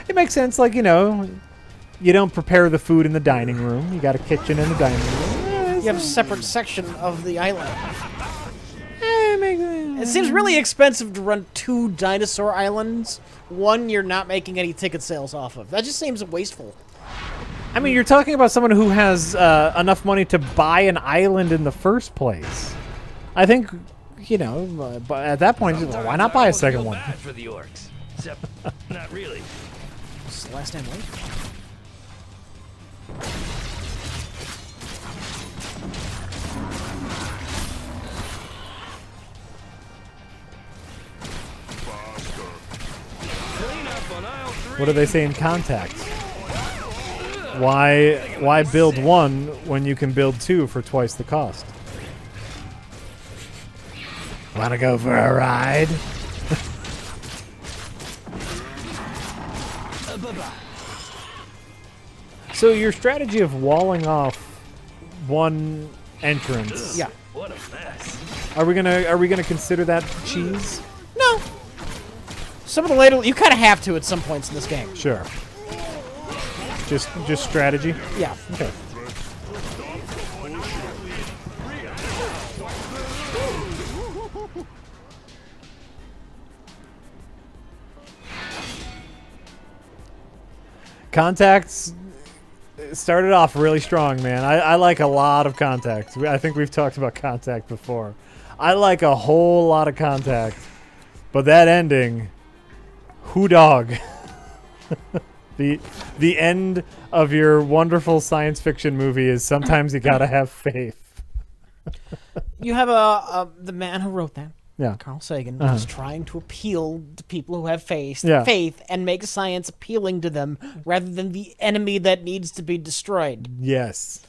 it makes sense. Like you don't prepare the food in the dining room. You got a kitchen in the dining room. you have a separate section of the island. It seems really expensive to run 2 dinosaur islands. One you're not making any ticket sales off of. That just seems wasteful. I mean, you're talking about someone who has enough money to buy an island in the first place. I think, but at that point, why not buy a second one? Bad for the orcs, except not really. It's the last time late. What do they say in Contact? Why build one when you can build 2 for twice the cost? Wanna go for a ride? So your strategy of walling off one entrance. Yeah. What a mess. Are we gonna consider that cheese? No. Some of the later, you kind of have to at some points in this game. Sure. Just strategy? Yeah. Okay. Contacts started off really strong, man. I like a lot of Contact. I think we've talked about Contact before. I like a whole lot of Contact. But that ending, who dog? The end of your wonderful science fiction movie is sometimes you gotta have faith. You have the man who wrote that Yeah. Carl Sagan was trying to appeal to people who have faith and make science appealing to them rather than the enemy that needs to be destroyed. Yes.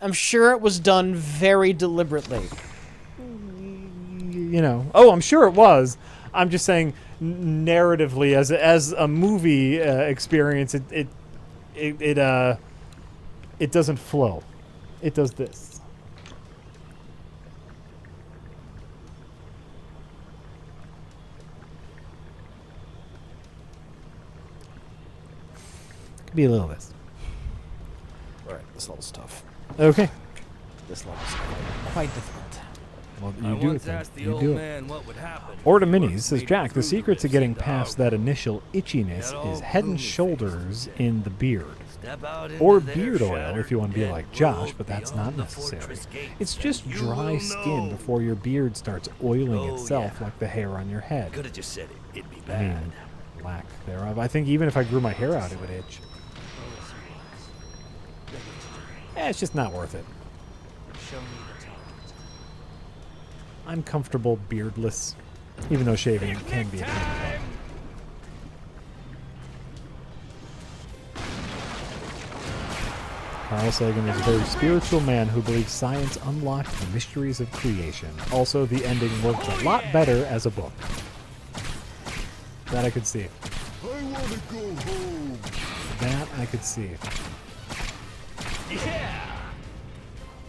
I'm sure it was done very deliberately. You know. Oh, I'm sure it was. I'm just saying, narratively, as a movie experience, it doesn't flow. It does this. Could be a little of this. All right, this level's tough. Okay. This level's quite difficult. Well, I you do it once then. asked the You old do it. man what would happen. Orta if Minis Orcs says, made Jack, the food secret to that getting seemed to past out. that initial itchiness That is old head and gloomy shoulders face. in the beard. Step out into Or their beard oil shower, if you want to be dead like Josh, world but that's beyond not the necessary. fortress gates, It's and just you dry will skin know. before your beard starts oiling Oh, itself yeah. like the hair on your head. Could have just said it. It'd be I bad. mean, lack thereof. I think even if I grew my hair out, it would itch. It's just not worth it. I'm comfortable beardless, even though shaving can be a pain. Carl Sagan was a very spiritual man who believed science unlocked the mysteries of creation. Also, the ending worked a lot better as a book. That I could see. I want to go home. That I could see. Yeah.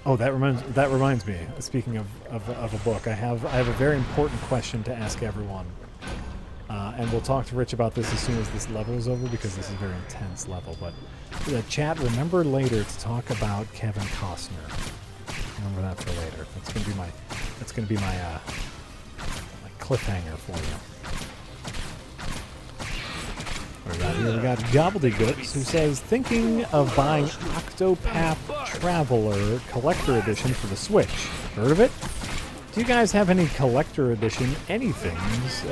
Oh, that reminds me. Speaking of a book, I have a very important question to ask everyone, and we'll talk to Rich about this as soon as this level is over because this is a very intense level. But the chat, remember later to talk about Kevin Costner. Remember that for later. That's gonna be my cliffhanger for you. What do we got here? We got Gobbledygooks, who says, thinking of buying Octopath Traveler Collector Edition for the Switch. Heard of it? Do you guys have any Collector Edition anythings,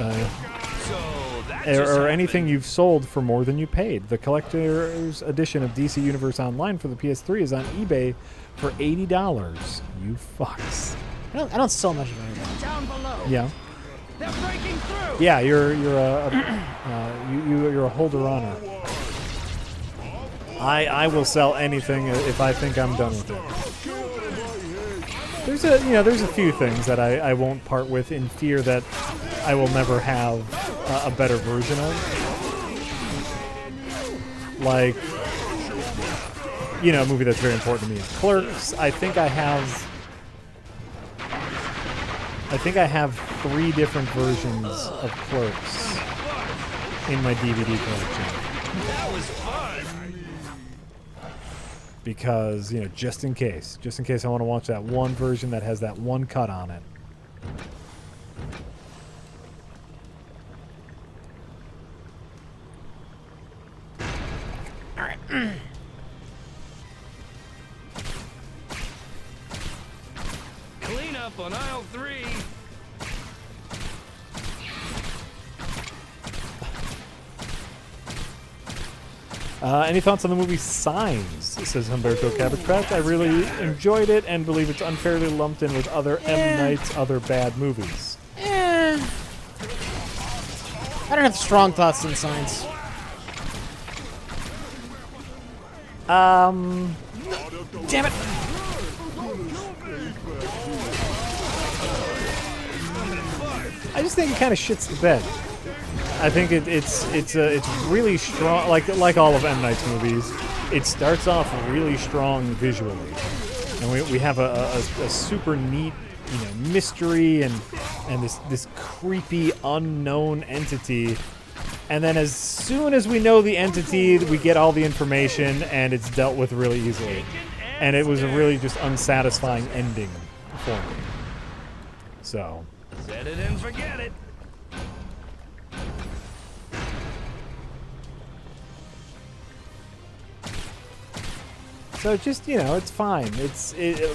or anything you've sold for more than you paid? The Collector's Edition of DC Universe Online for the PS3 is on eBay for $80. You fucks. I don't sell much of anything. Down below. Yeah. They're breaking through. Yeah, you're a holder honor. I will sell anything if I think I'm done with it. There's a few things that I won't part with in fear that I will never have a better version of. Like, a movie that's very important to me is Clerks. I think I have 3 different versions of Clerks in my DVD collection. That was fun. Because, just in case I want to watch that one version that has that one cut on it. All right. Clean up on aisle 3. Any thoughts on the movie Signs? Says Humberto Cabbage Patch. I really enjoyed it and believe it's unfairly lumped in with other M. Night's other bad movies. I don't have strong thoughts on science. Damn it! I just think it kind of shits the bed. I think it's really strong, like all of M. Night's movies. It starts off really strong visually, and we have a super neat mystery and this creepy unknown entity, and then as soon as we know the entity, we get all the information and it's dealt with really easily, and it was a really just unsatisfying ending for me. So. Set it and forget it. So just it's fine.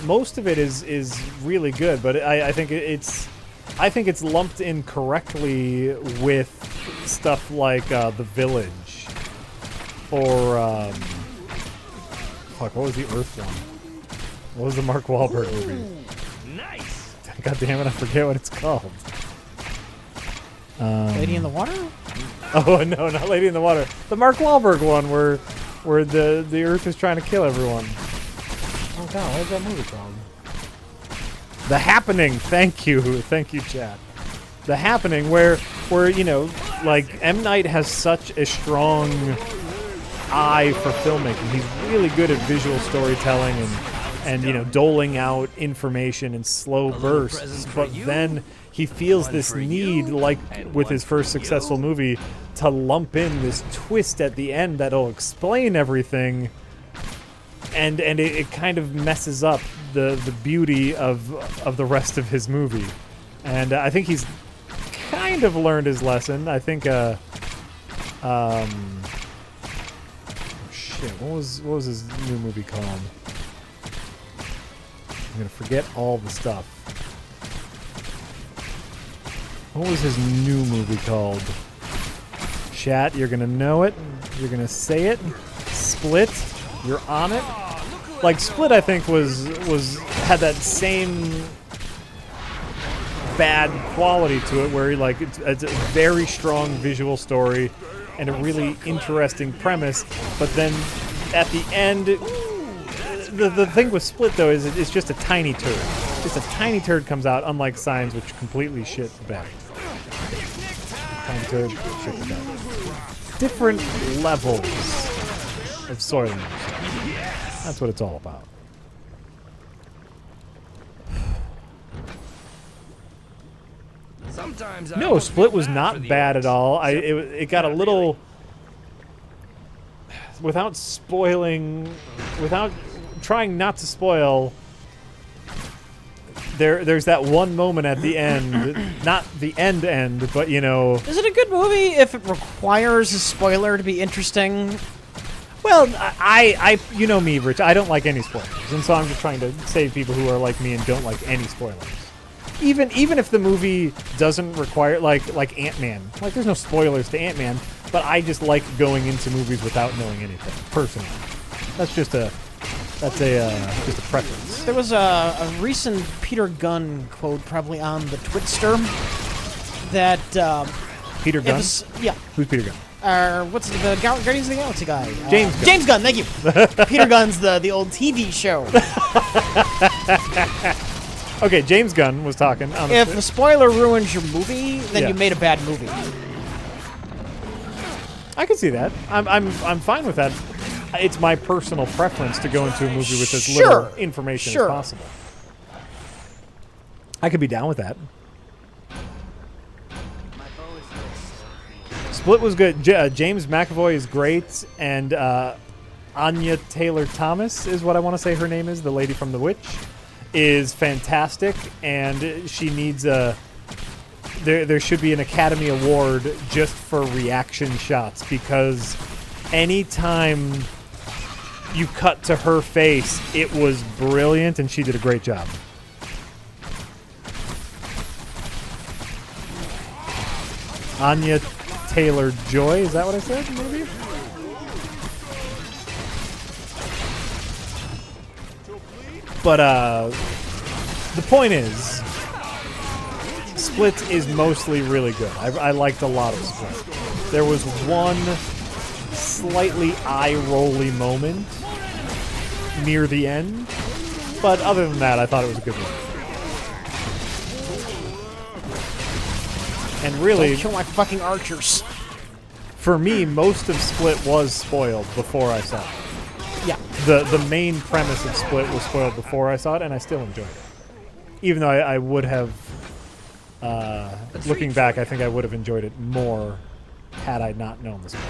Most of it is really good, but I think it's lumped in correctly with stuff like The Village, or what was the Earth one? What was the Mark Wahlberg movie? Nice. God damn it, I forget what it's called. Lady in the Water? Oh no, not Lady in the Water. The Mark Wahlberg one where the Earth is trying to kill everyone. Oh god, what is that movie called? The Happening. Thank you, Chad. The Happening, where you know, like M. Night has such a strong eye for filmmaking. He's really good at visual storytelling and you know, doling out information in slow bursts. But then he feels this need, like with his first successful movie, to lump in this twist at the end that'll explain everything, and it kind of messes up the beauty of the rest of his movie. And I think he's kind of learned his lesson. I think shit, what was his new movie called? I'm gonna forget all the stuff. What was his new movie called? Chat, you're gonna know it. You're gonna say it. Split. You're on it. Like Split, I think had that same bad quality to it, where like it's a very strong visual story and a really interesting premise, but then at the end, the thing with Split though is it's just a tiny turd. Just a tiny turd comes out, unlike Signs, which completely shit the bed. Tiny turd, shit the bed. Different levels of soiling. That's what it's all about. Sometimes No, Split was not bad at all. It got a little, without trying not to spoil. There's that one moment at the end, not the end, but you know. Is it a good movie if it requires a spoiler to be interesting? Well, I you know me, Rich. I don't like any spoilers, and so I'm just trying to save people who are like me and don't like any spoilers. Even if the movie doesn't require, like Ant-Man, like there's no spoilers to Ant-Man, but I just like going into movies without knowing anything personally. That's just a preference. There was a recent Peter Gunn quote, probably on the Twitster, that Peter Gunn. Yeah. Who's Peter Gunn? What's the Guardians of the Galaxy guy? James Gunn. James Gunn, thank you. Peter Gunn's the old TV show. Okay, James Gunn was talking. If a spoiler ruins your movie, then you made a bad movie. I can see that. I'm fine with that. It's my personal preference to go into a movie with as little information as possible. I could be down with that. Split was good. James McAvoy is great, and Anya Taylor-Thomas is what I want to say her name is, the lady from The Witch, is fantastic, and she needs a... There should be an Academy Award just for reaction shots, because anytime you cut to her face, it was brilliant, and she did a great job. Anya Taylor-Joy, is that what I said? Maybe? But the point is, Split is mostly really good. I liked a lot of Split. There was one slightly eye-rolly moment near the end, but other than that, I thought it was a good movie. And really, Don't kill my fucking archers. For me, most of Split was spoiled before I saw it. Yeah. The main premise of Split was spoiled before I saw it, and I still enjoyed it. Even though I would have, looking back, I think I would have enjoyed it more had I not known the spoiler.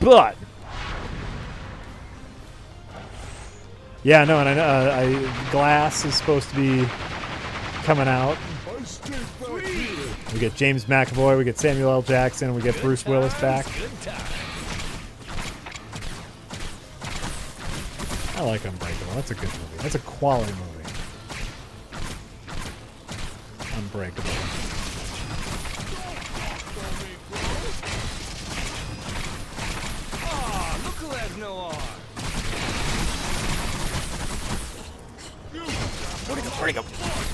But yeah, no, and I know Glass is supposed to be coming out. We get James McAvoy, we get Samuel L. Jackson, we get Bruce Willis back. I like Unbreakable. That's a good movie. That's a quality movie. Unbreakable. Oh, look who has no arm. Where'd he go?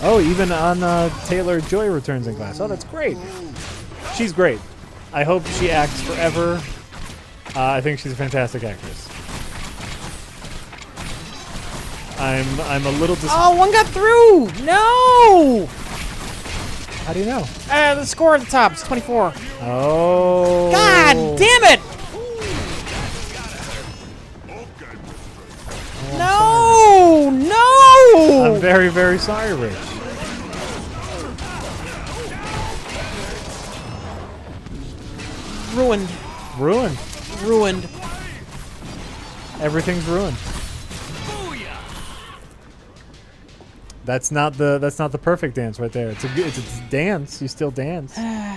Oh, even on Taylor Joy returns in class. Oh, that's great. She's great. I hope she acts forever. I think she's a fantastic actress. I'm a little Oh, one got through! No! How do you know? The score at the top is 24. Oh. God damn it! No! No! I'm very, very sorry, Rich. Ruined. Ruined. Ruined. Everything's ruined. That's not the perfect dance right there. It's a dance. You still dance. God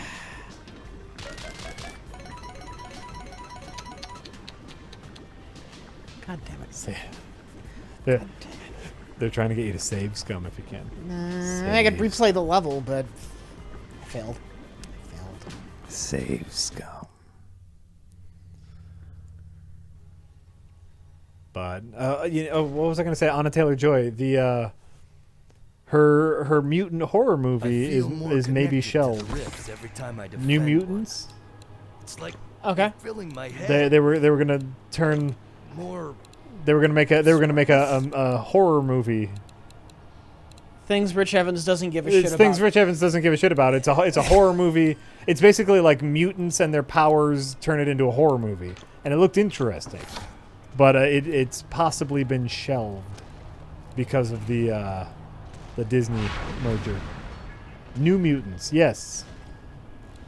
damn it. They're trying to get you to save scum if you can. I could replay the level, but failed. Save scum. But what was I going to say? Anna Taylor-Joy, the her mutant horror movie is maybe shelved. New Mutants. It's like Okay. filling my head. They were going to turn. More. They were going to make a horror movie. Things Rich Evans doesn't give a shit about. Things Rich Evans doesn't give a shit about. It's a horror movie. It's basically like mutants and their powers turn it into a horror movie, and it looked interesting. But it's possibly been shelved because of the Disney merger. New Mutants, yes,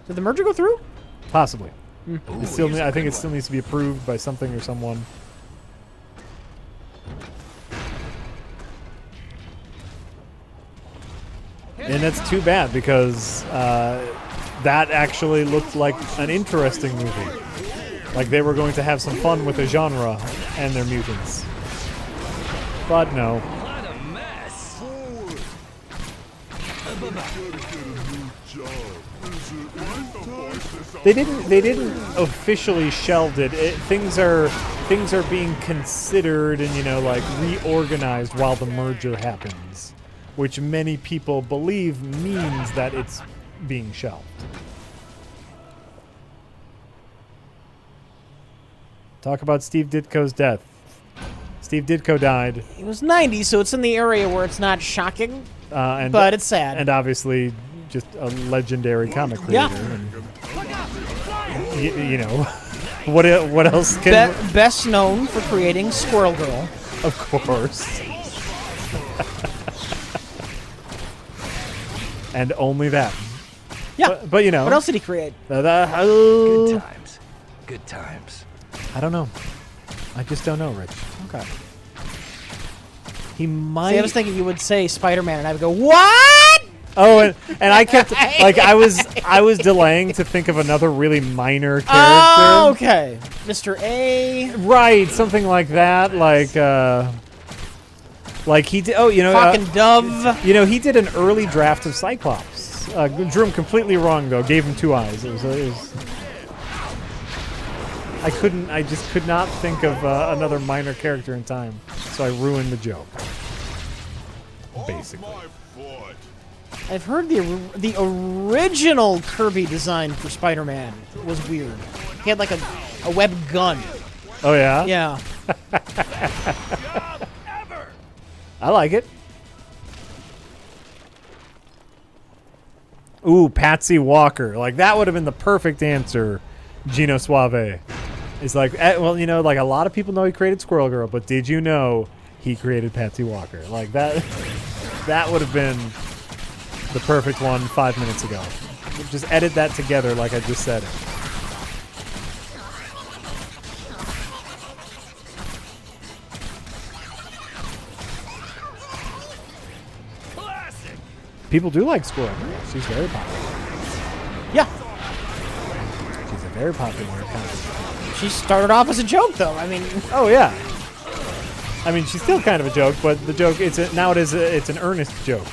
Did the merger go through? possibly. I think it still needs to be approved by something or someone. And that's too bad because that actually looked like an interesting movie. Like they were going to have some fun with the genre and their mutants. But no. What a mess. They didn't officially shelved it. Things are being considered and like reorganized while the merger happens, which many people believe means that it's being shelved. Talk about Steve Ditko's death. Steve Ditko died. He was 90, so it's in the area where it's not shocking, but it's sad. And obviously, just a legendary comic creator. Yeah. What else can... Best known for creating Squirrel Girl. Of course. And only that. Yeah. But What else did he create? Good times. Good times. I don't know. I just don't know, Rich. Okay. He might... See, I was thinking you would say Spider-Man, and I would go, what? Oh, and I kept... like, I was delaying to think of another really minor character. Oh, okay. Mr. A. Right, something like that. Like he did... Oh, Fucking Dove. He did an early draft of Cyclops. Drew him completely wrong, though. Gave him 2 eyes. It was I just could not think of another minor character in time, so I ruined the joke. Basically. I've heard the original Kirby design for Spider-Man was weird. He had like a web gun. Oh, yeah? Yeah. I like it. Ooh, Patsy Walker. Like, that would have been the perfect answer, Gino Suave. It's like, well, like a lot of people know he created Squirrel Girl, but did you know he created Patsy Walker? Like, that would have been the perfect one 5 minutes ago. Just edit that together like I just said it. Classic. People do like Squirrel Girl. She's very popular. Yeah. She's a very popular comic. She started off as a joke, though. I mean... Oh, yeah. I mean, she's still kind of a joke, but the joke, it's an earnest joke.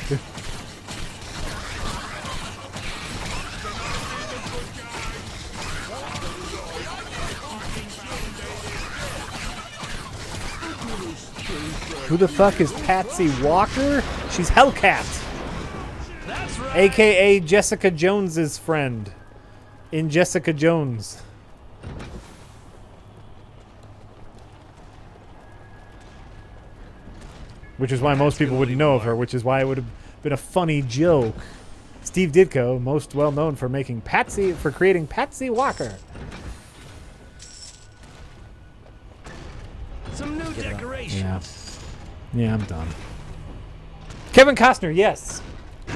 who the fuck is Patsy Walker? She's Hellcat, That's right. a.k.a. Jessica Jones's friend in Jessica Jones. Which is why most people wouldn't know of her, which is why it would have been a funny joke. Steve Ditko, most well known for creating Patsy Walker. Some new decorations. Yeah, I'm done. Kevin Costner, yes.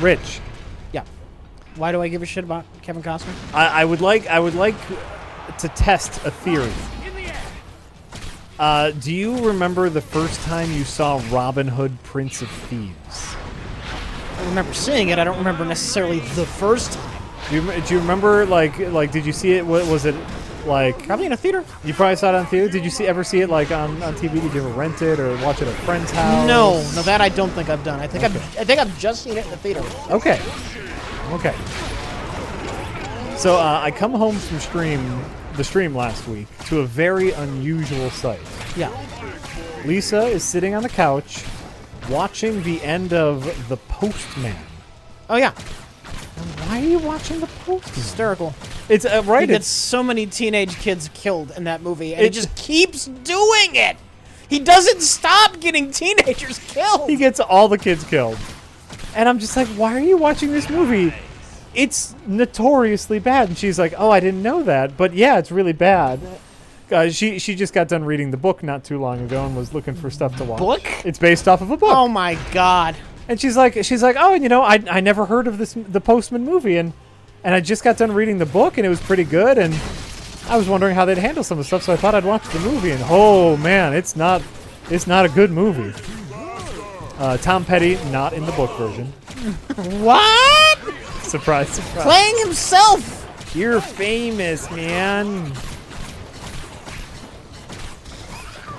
Rich. Yeah. Why do I give a shit about Kevin Costner? I would like to test a theory. In the air. Do you remember the first time you saw Robin Hood, Prince of Thieves? I remember seeing it. I don't remember necessarily the first time. Do you remember like did you see it? What was it like? Probably in a theater. You probably saw it on theater. Did you ever see it like on TV? Did you ever rent it or watch it at a friend's house? No, that I don't think I've done. I think I've just seen it in the theater. Okay. So I come home from the stream last week to a very unusual sight. Yeah. Lisa is sitting on the couch watching the end of The Postman. Oh yeah. Why are you watching The Postman? Hysterical. It's right. He gets so many teenage kids killed in that movie, and he just keeps doing it. He doesn't stop getting teenagers killed. He gets all the kids killed. And I'm just like, why are you watching this movie? It's notoriously bad. And she's like, oh, I didn't know that. But yeah, it's really bad. She just got done reading the book not too long ago and was looking for stuff to watch. Book? It's based off of a book. Oh my god. And she's like, oh, I never heard of the Postman movie, and I just got done reading the book, and it was pretty good, and I was wondering how they'd handle some of the stuff, so I thought I'd watch the movie, and oh man, it's not a good movie. Tom Petty, not in the book version. What? Surprise, surprise. Playing himself. You're famous, man.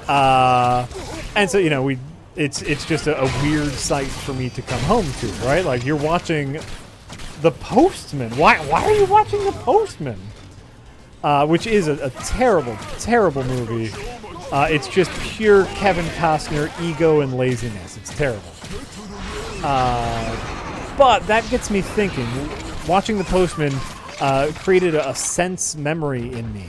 And so it's just a weird sight for me to come home to, right? Like you're watching The Postman. Why are you watching The Postman? Which is a terrible, terrible movie. It's just pure Kevin Costner ego and laziness. It's terrible. But that gets me thinking. Watching The Postman created a sense memory in me.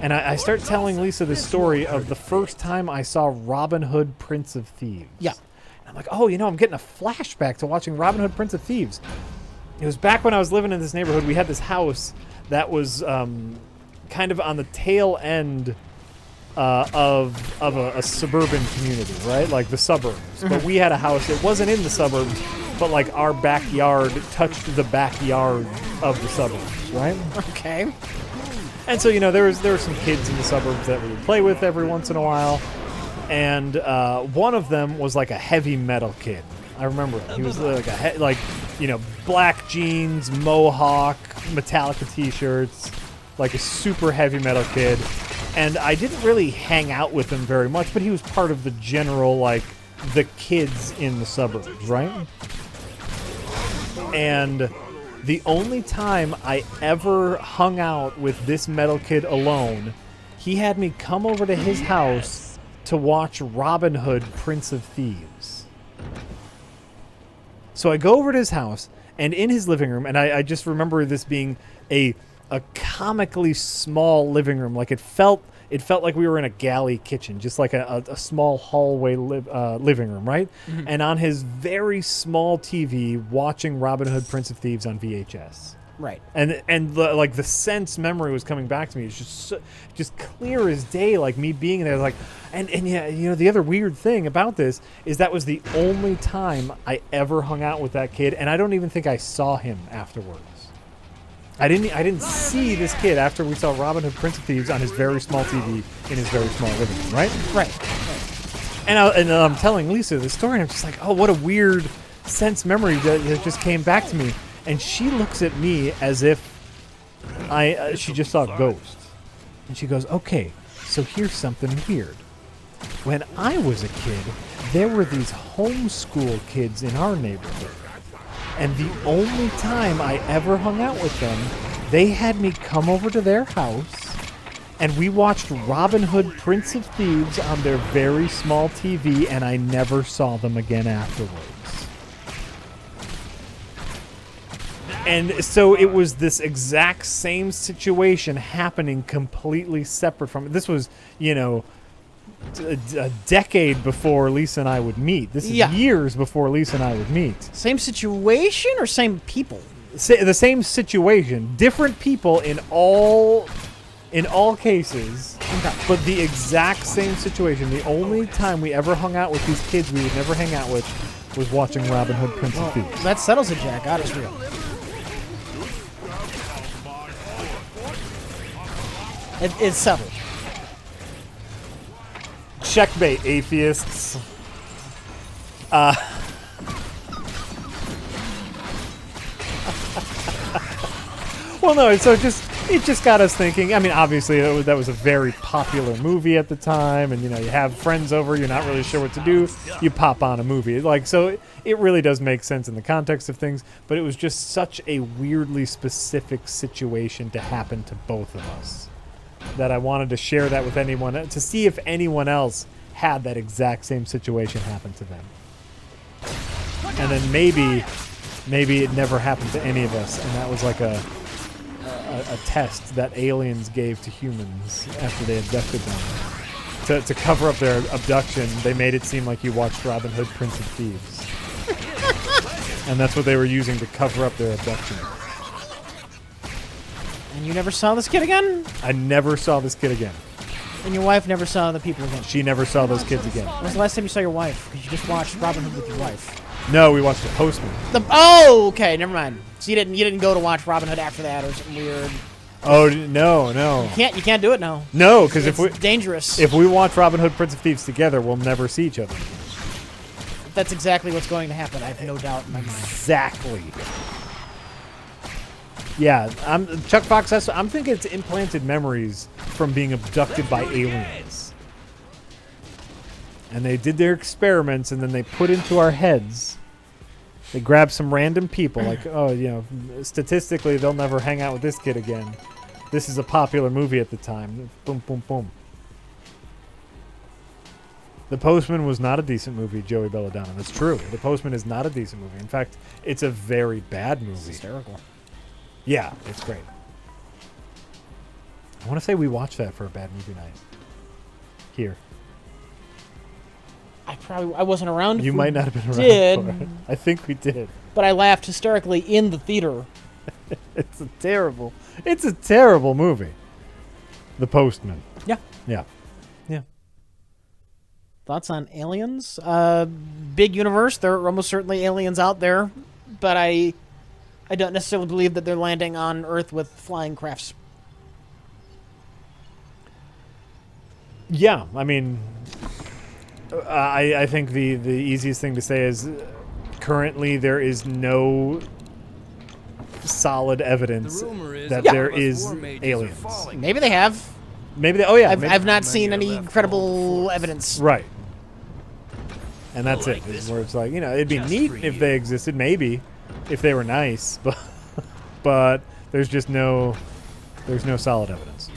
And I start telling Lisa the story of the first time I saw Robin Hood, Prince of Thieves. Yeah. And I'm like, oh, I'm getting a flashback to watching Robin Hood, Prince of Thieves. It was back when I was living in this neighborhood. We had this house that was kind of on the tail end of a suburban community, right? Like the suburbs. Mm-hmm. But we had a house. It wasn't in the suburbs, but like our backyard touched the backyard of the suburbs, right? Okay. And so, there were some kids in the suburbs that we would play with every once in a while. And one of them was like a heavy metal kid. I remember him. He was like black jeans, mohawk, Metallica t-shirts, like a super heavy metal kid. And I didn't really hang out with him very much, but he was part of the general, like, the kids in the suburbs, right? And the only time I ever hung out with this metal kid alone, he had me come over to his house to watch Robin Hood, Prince of Thieves. So I go over to his house, and in his living room, and I just remember this being a comically small living room. Like it felt like we were in a galley kitchen, just like a small hallway living room, right? Mm-hmm. And on his very small TV, watching Robin Hood, Prince of Thieves on VHS. Right. And the sense memory was coming back to me. It's just clear as day, like me being there. Like, and yeah, the other weird thing about this is that was the only time I ever hung out with that kid, and I don't even think I saw him afterwards. I didn't see this kid after we saw Robin Hood, Prince of Thieves on his very small TV in his very small living room, right? Right. And I'm telling Lisa the story, and I'm just like, oh, what a weird sense memory that just came back to me. And she looks at me as if she just saw a ghost. And she goes, okay, so here's something weird. When I was a kid, there were these homeschool kids in our neighborhood. And the only time I ever hung out with them, they had me come over to their house, And we watched Robin Hood, Prince of Thieves on their very small TV, and I never saw them again afterwards. And so it was this exact same situation happening completely separate from it. This was, a decade before Lisa and I would meet. This is years before Lisa and I would meet. Same situation or same people? The same situation. Different people in all cases, but the exact same situation. The only time we ever hung out with these kids we would never hang out with was watching Robin Hood, Prince of Thieves. That settles it, Jack. God, it's real. It's settled. Checkmate, atheists. Well, no, so it just got us thinking. I mean, obviously, that was a very popular movie at the time, and, you have friends over, you're not really sure what to do, you pop on a movie. So it really does make sense in the context of things, but it was just such a weirdly specific situation to happen to both of us that I wanted to share that with anyone, to see if anyone else had that exact same situation happen to them. And then maybe it never happened to any of us, and that was like a test that aliens gave to humans after they abducted them. To cover up their abduction, they made it seem like you watched Robin Hood, Prince of Thieves. And that's what they were using to cover up their abduction. And you never saw this kid again? I never saw this kid again. And your wife never saw the people again? She never saw those kids again. When was the last time you saw your wife? Because you just watched Robin Hood with your wife. No, we watched The Postman. Okay, never mind. So you didn't go to watch Robin Hood after that or something weird. Oh no. You can't do it now. No, because if it's dangerous. If we watch Robin Hood, Prince of Thieves together, we'll never see each other. That's exactly what's going to happen. I have no doubt in my mind. Exactly. Yeah, Chuck Fox says, I'm thinking it's implanted memories from being abducted by aliens. And they did their experiments, and then they put into our heads. They grabbed some random people, like, statistically, they'll never hang out with this kid again. This is a popular movie at the time. Boom, boom, boom. The Postman was not a decent movie, Joey Belladonna. That's true. The Postman is not a decent movie. In fact, it's a very bad movie. It's hysterical. Yeah, it's great. I want to say we watched that for a bad movie night. Here. I wasn't around. You might not have been around for it. I think we did. But I laughed hysterically in the theater. It's a terrible movie. The Postman. Yeah. Yeah. Yeah. Thoughts on aliens? Big universe. There are almost certainly aliens out there, but I don't necessarily believe that they're landing on Earth with flying crafts. Yeah, I mean, I think the easiest thing to say is currently there is no solid evidence that there is aliens. Maybe they have. Maybe they, I've not seen any credible evidence. Right. And that's it. Is where it's like, it'd be neat if they existed, maybe, if they were nice, but there's just no solid evidence.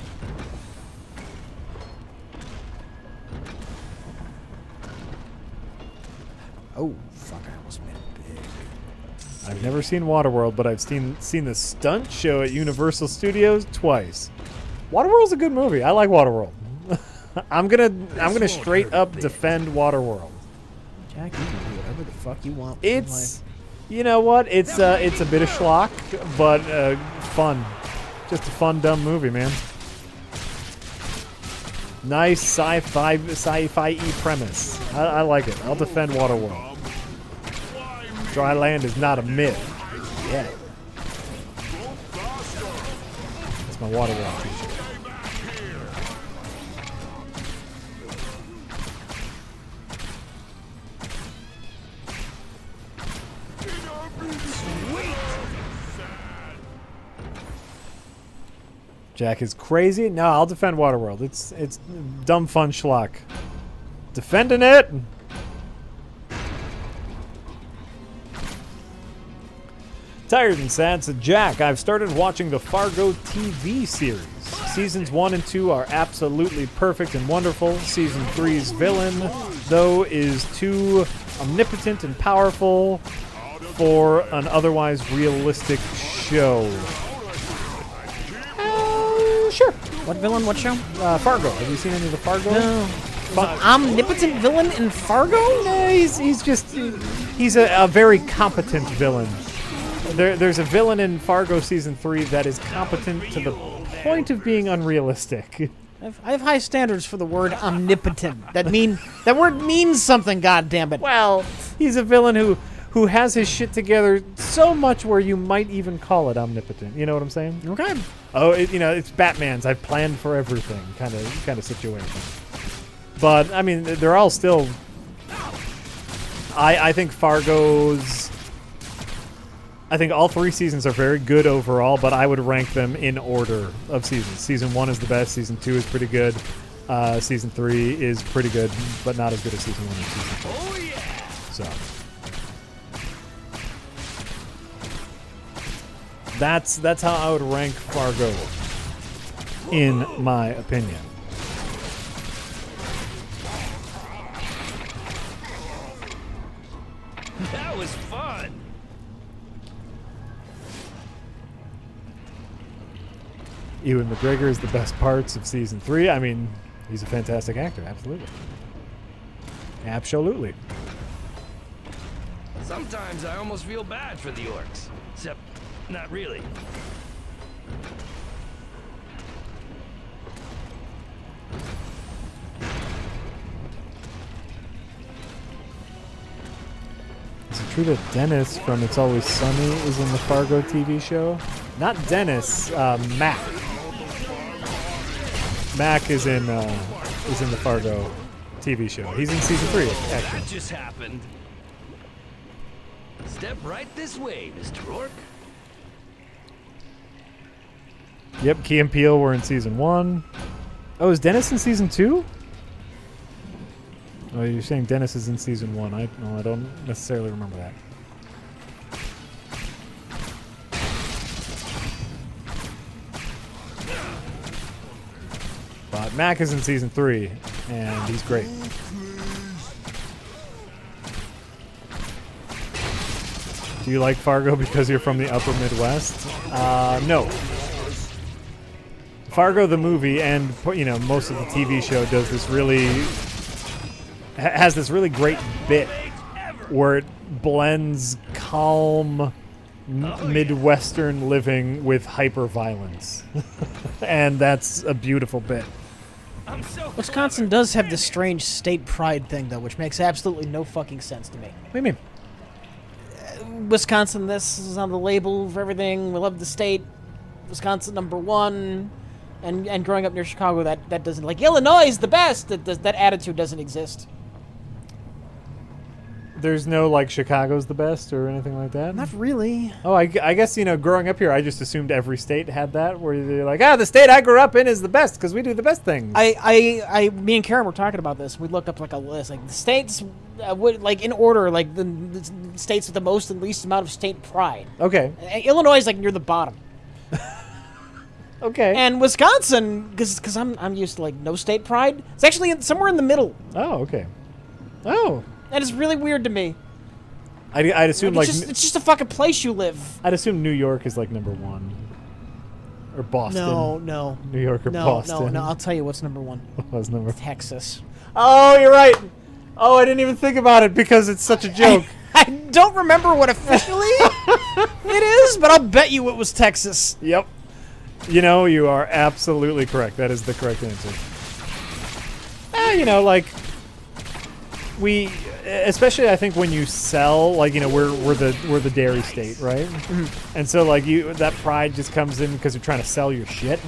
Oh, fuck, I almost made it big. I've never seen Waterworld, but I've seen the stunt show at Universal Studios twice. Waterworld's a good movie. I like Waterworld. I'm gonna straight up defend Waterworld. Jack, you can do whatever the fuck you want. It's, you know what? It's a bit of schlock, but fun. Just a fun, dumb movie, man. Nice sci-fi-y premise. I like it. I'll defend Waterworld. Dry land is not a myth. Yeah. That's my Waterworld t-shirt. Jack is crazy. No, I'll defend Waterworld. It's dumb fun schlock. Defending it. Tired and Sad said, Jack, I've started watching the Fargo TV series. Seasons 1 and 2 are absolutely perfect and wonderful. Season 3's villain, though, is too omnipotent and powerful for an otherwise realistic show. Sure. What villain? What show? Fargo. Have you seen any of the Fargo? No. Omnipotent villain in Fargo? No, he's a very competent villain. There's a villain in Fargo season 3 that is competent to the point of being unrealistic. I have high standards for the word omnipotent. That word means something. God damn it. Well, he's a villain who has his shit together so much where you might even call it omnipotent. You know what I'm saying? Okay. Oh, it's Batman's I've planned for everything kind of situation. But I mean, they're all still. I think Fargo's. I think all 3 seasons are very good overall, but I would rank them in order of seasons. Season 1 is the best. Season 2 is pretty good. Season 3 is pretty good, but not as good as season 1 and season 2. Oh yeah. So that's how I would rank Fargo, in my opinion. That was fun. Ewan McGregor is the best parts of season 3. I mean, he's a fantastic actor, absolutely. Absolutely. Sometimes I almost feel bad for the orcs. Except, not really. Is it true that Dennis from It's Always Sunny is in the Fargo TV show? Not Dennis, Mac. Mac is in the Fargo TV show. He's in season 3, actually. That just happened. Step right this way, Mr. Orc. Yep, Key and Peele were in season 1. Oh, is Dennis in season 2? Oh, you're saying Dennis is in season 1. I don't necessarily remember that. But Mac is in season 3, and he's great. Do you like Fargo because you're from the upper Midwest? No. Fargo the movie and most of the TV show does this has this really great bit where it blends calm Midwestern living with hyper violence. And that's a beautiful bit. Wisconsin does have this strange state pride thing, though, which makes absolutely no fucking sense to me. What do you mean? Wisconsin, this is on the label for everything. We love the state. Wisconsin #1. And growing up near Chicago, that doesn't, like, Illinois is the best. That attitude doesn't exist. There's no, like, Chicago's the best or anything like that? Not really. Oh, I guess, growing up here, I just assumed every state had that, where they're like, the state I grew up in is the best because we do the best things. Me and Karen were talking about this. We looked up, like, a list. Like, the states, in order, like, the states with the most and least amount of state pride. Okay. Illinois is, like, near the bottom. Okay. And Wisconsin, because I'm used to, like, no state pride, it's actually somewhere in the middle. Oh, okay. Oh. That is really weird to me. I'd assume, it's just a fucking place you live. I'd assume New York is, like, #1. Or Boston. No. New York or Boston. No, I'll tell you what's #1. What's number? Texas. Oh, you're right. Oh, I didn't even think about it because it's such a joke. I don't remember what officially it is, but I'll bet you it was Texas. Yep. You are absolutely correct. That is the correct answer. We, especially I think when you sell, like, we're the dairy state, right? Mm-hmm. And so, like, that pride just comes in because you're trying to sell your shit.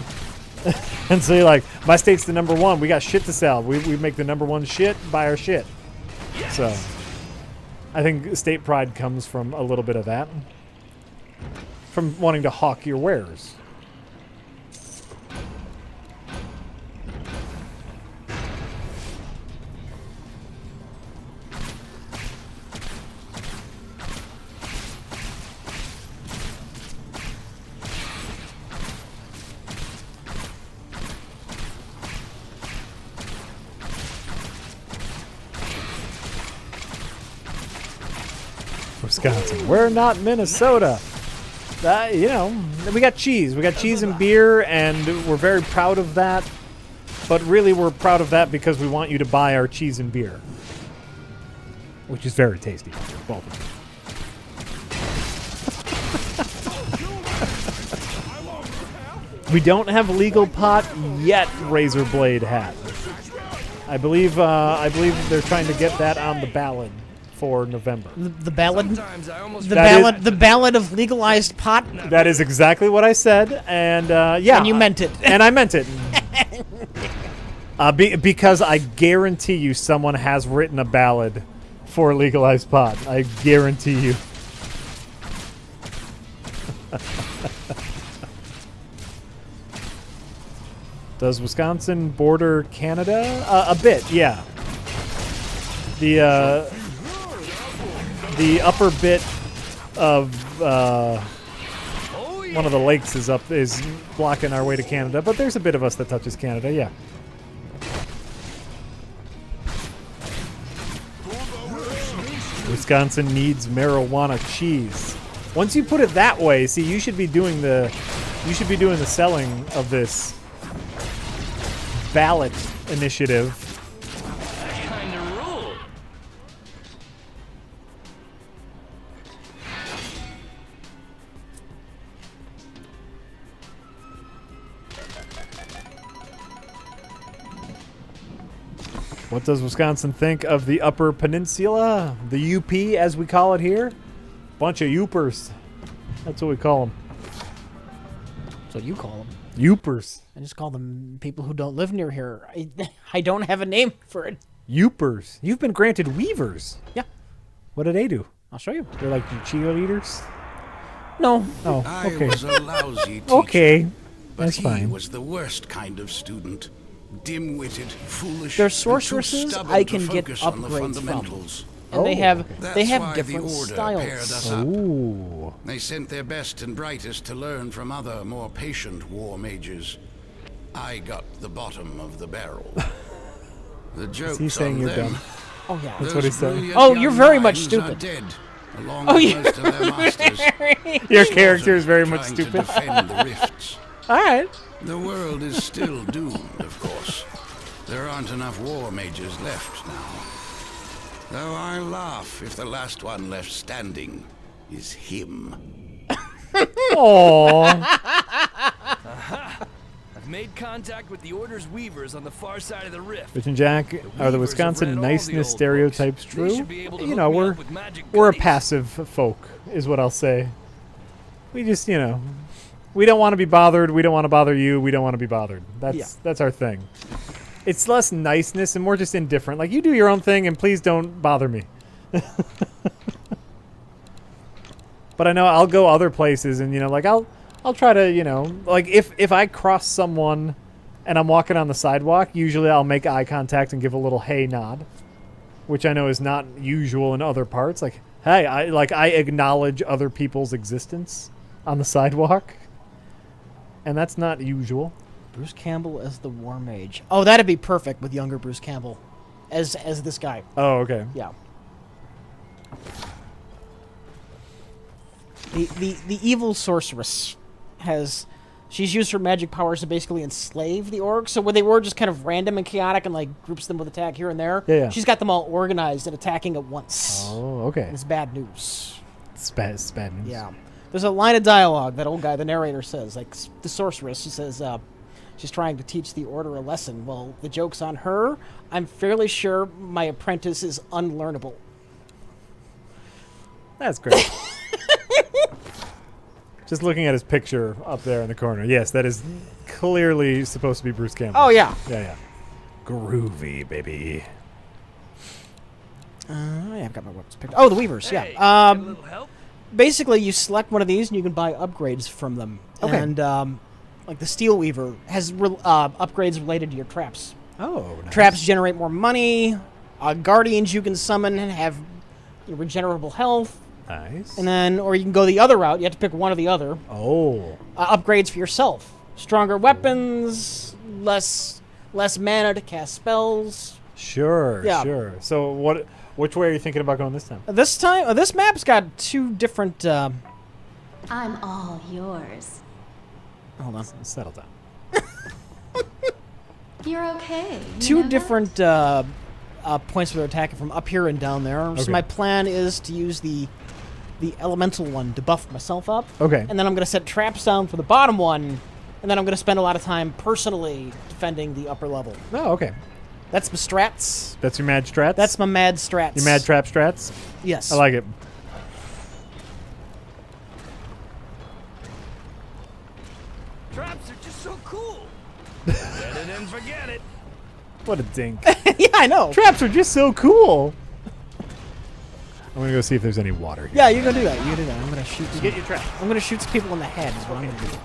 And so you're like, my state's the #1. We got shit to sell. We make the #1 shit, buy our shit. Yes. So I think state pride comes from a little bit of that. From wanting to hawk your wares. Wisconsin. We're not Minnesota. You know, we got cheese. We got cheese and beer, and we're very proud of that. But really, we're proud of that because we want you to buy our cheese and beer, which is very tasty. Both of them. We don't have legal pot yet, Razor Blade Hat. I believe they're trying to get that on the ballot for November. The ballad? The ballad of legalized pot? That is exactly what I said, and yeah. And you meant it. And I meant it. Because I guarantee you someone has written a ballad for legalized pot. I guarantee you. Does Wisconsin border Canada? A bit, yeah. The upper bit of one of the lakes is blocking our way to Canada, but there's a bit of us that touches Canada, yeah. Wisconsin needs marijuana cheese. Once you put it that way, see, you should be doing the selling of this ballot initiative. That kind of rule. What does Wisconsin think of the Upper Peninsula? The UP, as we call it here? Bunch of Youpers. That's what we call them. That's what you call them. Youpers. I just call them people who don't live near here. I don't have a name for it. Youpers. You've been granted Weavers. Yeah. What do they do? I'll show you. They're like cheerleaders? No. Oh, okay. I was a lousy teacher. Okay. But That's he fine. was the worst kind of student. Dim-witted, foolish, They're and too sorceresses stubborn I to can get focus on the upgrades from. fundamentals. And they Oh, have okay. they That's have why different the Order paired styles. us up. Ooh. They sent their best and brightest to learn from other, more patient war mages. I got the bottom of the barrel. The joke's saying on you're them. dumb? Oh yeah. That's what he said. brilliant Oh, young you're very much minds stupid. Are dead, along Oh, with you're most of their masters. Your character is very much Trying to stupid. defend the rifts. All right. The world is still doomed, of course. There aren't enough war mages left now. Though I laugh if the last one left standing is him. Aww. I've made contact with the Order's weavers on the far side of the rift. Bitch and Jack, are the Weavers have Wisconsin read all the niceness old stereotypes books. They true? should be able to You hook know, me we're up with magic we're a goodies. passive folk, is what I'll say. We just, you know, we don't want to be bothered. We don't want to bother you. We don't want to be bothered. That's our thing. It's less niceness and more just indifferent. Like, you do your own thing and please don't bother me. But I know I'll go other places and, you know, like I'll try to, you know, like if I cross someone and I'm walking on the sidewalk, usually I'll make eye contact and give a little hey nod, which I know is not usual in other parts. Like, hey, I acknowledge other people's existence on the sidewalk. And that's not usual. Bruce Campbell as the War Mage. Oh, that'd be perfect with younger Bruce Campbell as this guy. Oh, okay. Yeah. The evil sorceress she's used her magic powers to basically enslave the orcs. So when they were just kind of random and chaotic and like groups them with attack here and there, Yeah. she's got them all organized and attacking at once. Oh, okay. And it's bad news. It's bad news. Yeah. There's a line of dialogue that old guy, the narrator, says, like, the sorceress, she says, she's trying to teach the Order a lesson. Well, the joke's on her. I'm fairly sure my apprentice is unlearnable. That's great. Just looking at his picture up there in the corner. Yes, that is clearly supposed to be Bruce Campbell. Oh, yeah. Yeah. Groovy, baby. Yeah, I've got my weapons picked. Oh, the Weavers, Hey, yeah. get a little help? Basically, you select one of these and you can buy upgrades from them. Okay. And, like, the Steel Weaver has upgrades related to your traps. Oh, nice. Traps generate more money. Guardians you can summon and have regenerable health. Nice. And then, or you can go the other route. You have to pick one or the other. Oh. Upgrades for yourself. Stronger weapons, less mana to cast spells. Sure, Yeah. sure. So what Which way are you thinking about going this time? This map's got 2 different. I'm all yours. Hold on. Settle down. You're okay. 2 different points where they're attacking from up here and down there. Okay. So my plan is to use the elemental one to buff myself up. Okay. And then I'm going to set traps down for the bottom one, and then I'm going to spend a lot of time personally defending the upper level. Oh, okay. That's my strats. That's your mad strats? That's my mad strats. Your mad trap strats? Yes. I like it. Traps are just so cool. Set it and forget it. What a dink. Yeah, I know. Traps are just so cool. I'm gonna go see if there's any water here. Yeah, you go do that. You go do that. I'm going to shoot some, Get your trap. I'm going to shoot some people in the head is what I'm going to do.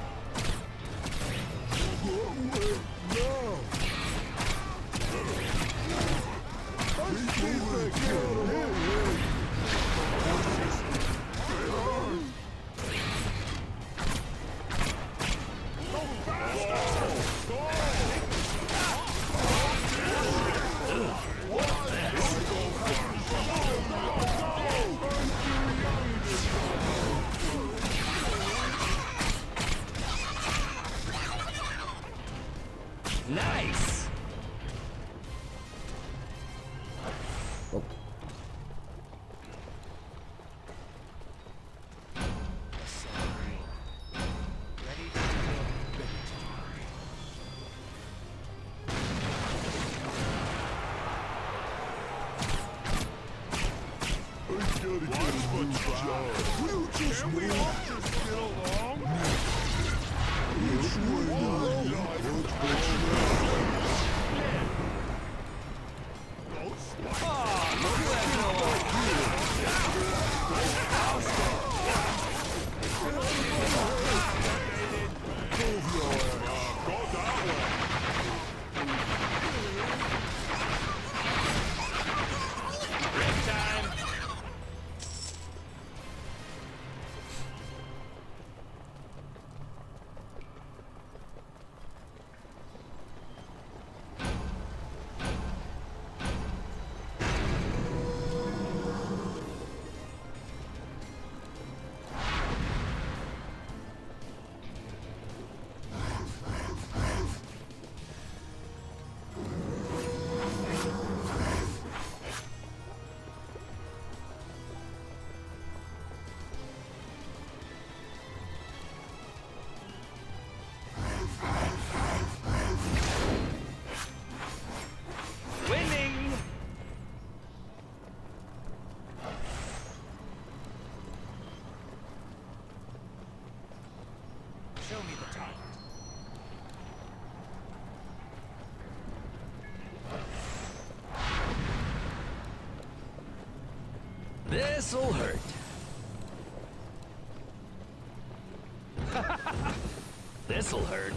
Nice. This'll hurt. This'll hurt.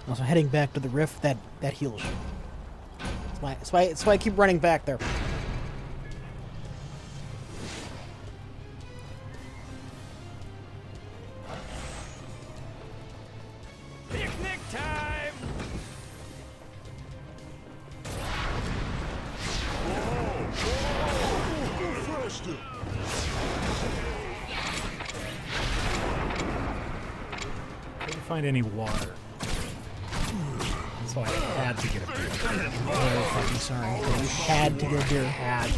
Also, heading back to the rift, that heals you. That's why I keep running back there. Picnic time! Couldn't find any water. This so I had to get a beer. I'm very fucking sorry. You had to get a beer. Had.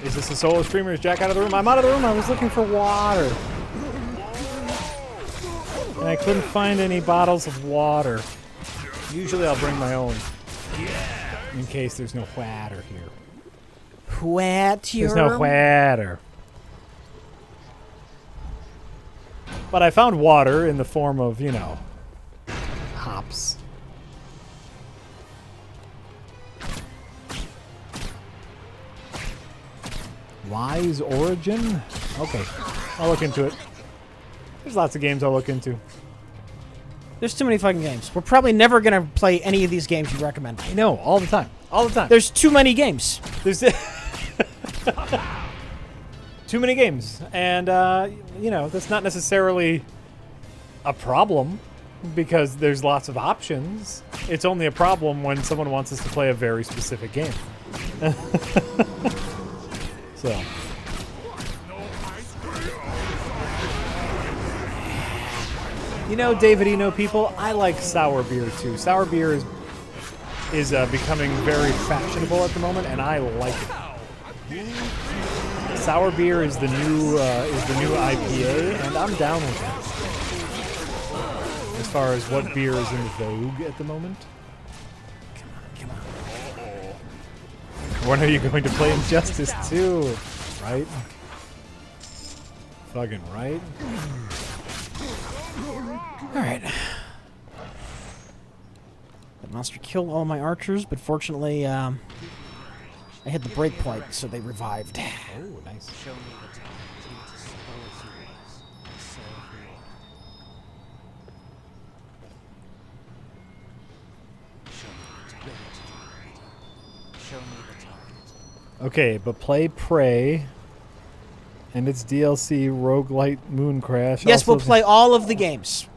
Is this a solo streamer? Is Jack out of the room? I'm out of the room. I was looking for water. And I couldn't find any bottles of water. Usually I'll bring my own. In case there's no water here. Water? There's no water. But I found water in the form of, you know, hops. Wise Origin? Okay, I'll look into it. There's lots of games I'll look into. There's too many fucking games. We're probably never going to play any of these games you recommend. I know, all the time. All the time. There's too many games. There's too many games. And, you know, that's not necessarily a problem because there's lots of options. It's only a problem when someone wants us to play a very specific game. So. You know, David, you know, people, I like sour beer too. Sour beer is becoming very fashionable at the moment, and I like it. Sour beer is the new IPA, and I'm down with it. As far as what beer is in vogue at the moment. Come on. When are you going to play Injustice 2? Right? Fucking right. Alright. That monster killed all my archers, but fortunately, I hit the break point, so they revived. Oh, nice. Show me the talent to expose yours. So Show me the target. Okay, but play Prey and its DLC Roguelite Moon Crash. Yes, also we'll play all of the games.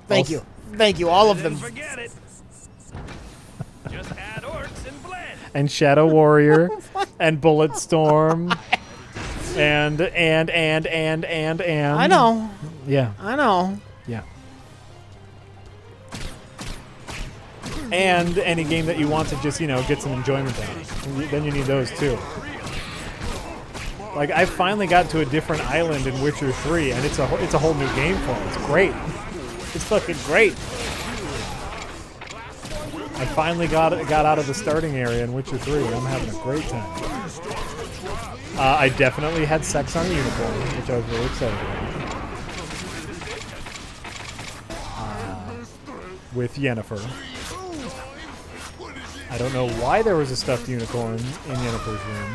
Thank you. Thank you, all of them. Didn't forget it. Just add orcs and blend. And Shadow Warrior and Bulletstorm and I know. Yeah. I know. Yeah. And any game that you want to just, you know, get some enjoyment out of. Then you need those too. Like, I finally got to a different island in Witcher 3, and it's a whole new game for me. It's great. It's fucking great. I finally got out of the starting area in Witcher 3. I'm having a great time. I definitely had sex on a unicorn, which I was really excited about. With Yennefer. I don't know why there was a stuffed unicorn in Yennefer's room.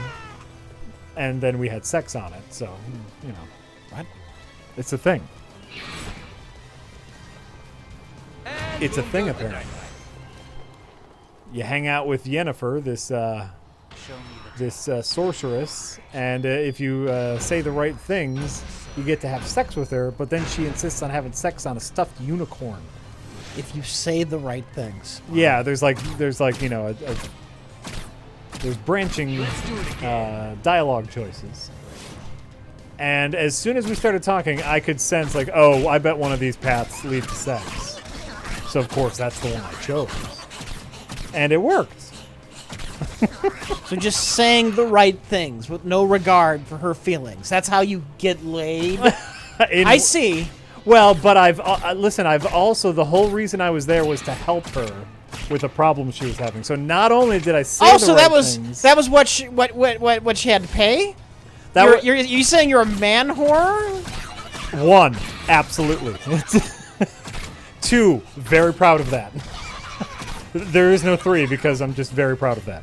And then we had sex on it, so, you know. What? It's a thing. It's a thing, apparently. You hang out with Yennefer, this sorceress, and if you say the right things, you get to have sex with her, but then she insists on having sex on a stuffed unicorn. If you say the right things. Yeah, there's like you know, there's branching dialogue choices. And as soon as we started talking, I could sense, like, oh, I bet one of these paths lead to sex. So, of course, that's the one I chose. And it worked. So just saying the right things with no regard for her feelings. That's how you get laid. I see. Well, but I've also, the whole reason I was there was to help her with a problem she was having. So not only did I say the right things, that was what she had to pay? You're saying you're a man whore? 1, absolutely. 2, very proud of that. There is no 3 because I'm just very proud of that.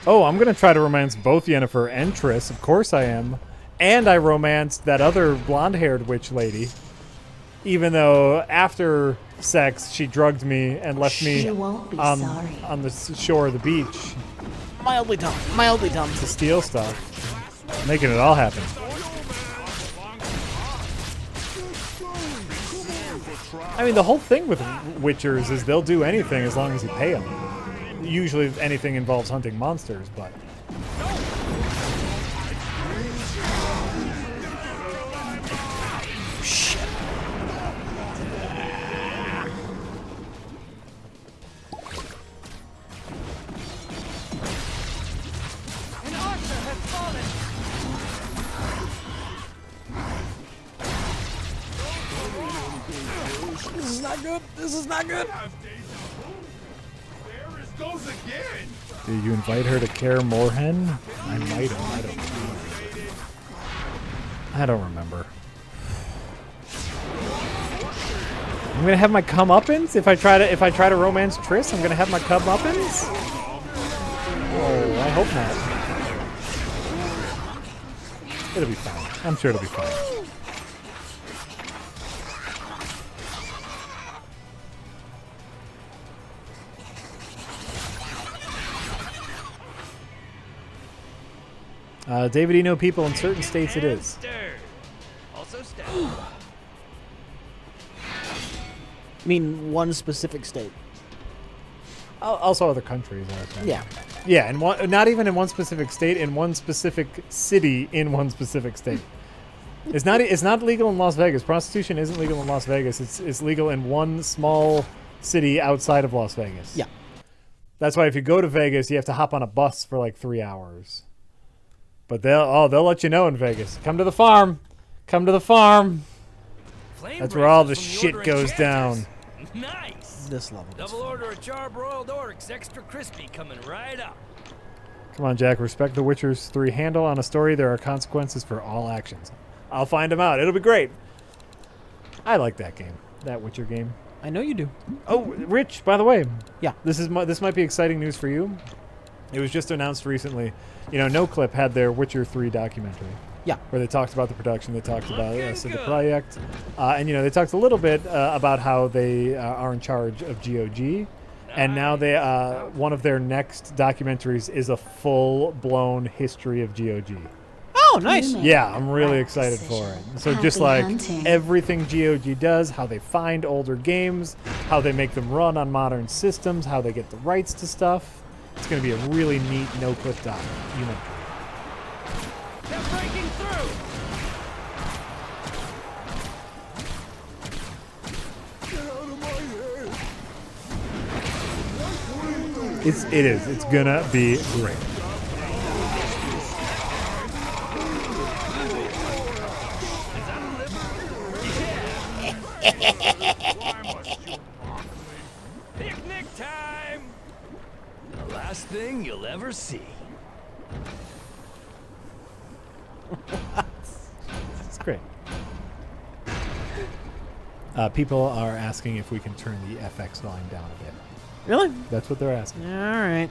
Oh, I'm going to try to romance both Yennefer and Triss. Of course I am. And I romanced that other blonde-haired witch lady. Even though after sex, she drugged me and left me on the shore of the beach. Mildly dumb. To steal stuff. Making it all happen. I mean, the whole thing with Witchers is they'll do anything as long as you pay them. Usually anything involves hunting monsters, but... Shit. An archer has fallen. This is not good. This is not good. There it goes again. Did you invite her to Care Moorhen? I might have. I don't remember. I'm gonna have my comeuppance if I try to romance Triss. I'm gonna have my comeuppance. Oh, I hope not. It'll be fine. I'm sure it'll be fine. David, you know people in certain states it is. Stirred. Also stabbed. I mean, one specific state. Also other countries. I think. Yeah. Yeah, and not even in one specific state, in one specific city, in one specific state. It's not legal in Las Vegas. Prostitution isn't legal in Las Vegas. It's legal in one small city outside of Las Vegas. Yeah. That's why if you go to Vegas, you have to hop on a bus for like 3 hours. But they'll let you know in Vegas. Come to the farm. Come to the farm. Flame That's where all the bracers from shit Order goes Enchanters. down. Nice. This level. is Double fun. order of charbroiled orcs, extra crispy, coming right up. Come on, Jack. Respect the Witcher's 3 handle on a story. There are consequences for all actions. I'll find them out. It'll be great. I like that game. That Witcher game. I know you do. Oh, Rich, by the way. Yeah. This might be exciting news for you. It was just announced recently. You know, NoClip had their Witcher 3 documentary. Yeah. Where they talked about the production, they talked about Looking the good. project, and you know they talked a little bit about how they are in charge of GOG, and now they one of their next documentaries is a full-blown history of GOG. Oh, nice. You make Yeah, the I'm really right excited for it. decision. So just Happy like hunting. everything GOG does, how they find older games, how they make them run on modern systems, how they get the rights to stuff. It's going to be a really neat no-clip doc. You know. They're breaking through. It is. It's gonna be great. Picnic time. The last thing you'll ever see. It's great. People are asking if we can turn the FX volume down a bit. Really? That's what they're asking. All right.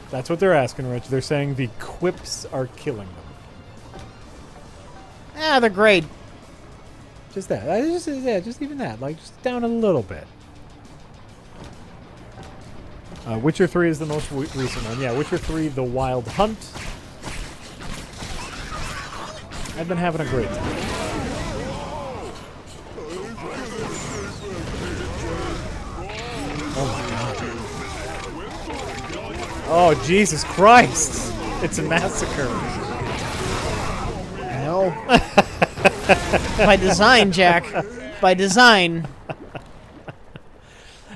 That's what they're asking, Rich. They're saying the quips are killing them. Ah, they're great. Just that. Just even that. Like, just down a little bit. Witcher 3 is the most recent one. Yeah, Witcher 3, The Wild Hunt. I've been having a great time. Oh my god. Oh, Jesus Christ. It's a massacre. No. By design, Jack. By design.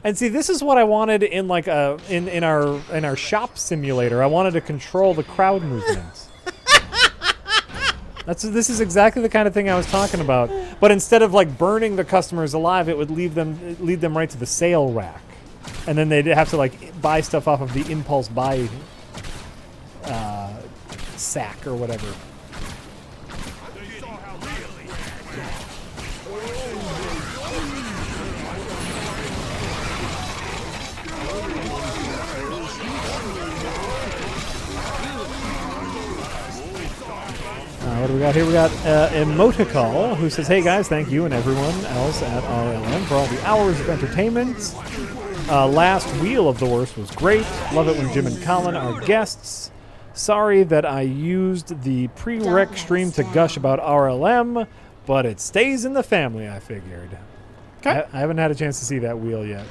And see, this is what I wanted in like in our shop simulator. I wanted to control the crowd movement. This is exactly the kind of thing I was talking about. But instead of like burning the customers alive, it would lead them right to the sale rack, and then they'd have to like buy stuff off of the impulse buy sack or whatever. What do we got here? We got Emoticall, who says, "Hey guys, thank you and everyone else at RLM for all the hours of entertainment. Last Wheel of the Worst was great. Love it when Jim and Colin are guests. Sorry that I used the pre-rec stream to gush about RLM, but it stays in the family, I figured." Okay. I haven't had a chance to see that wheel yet.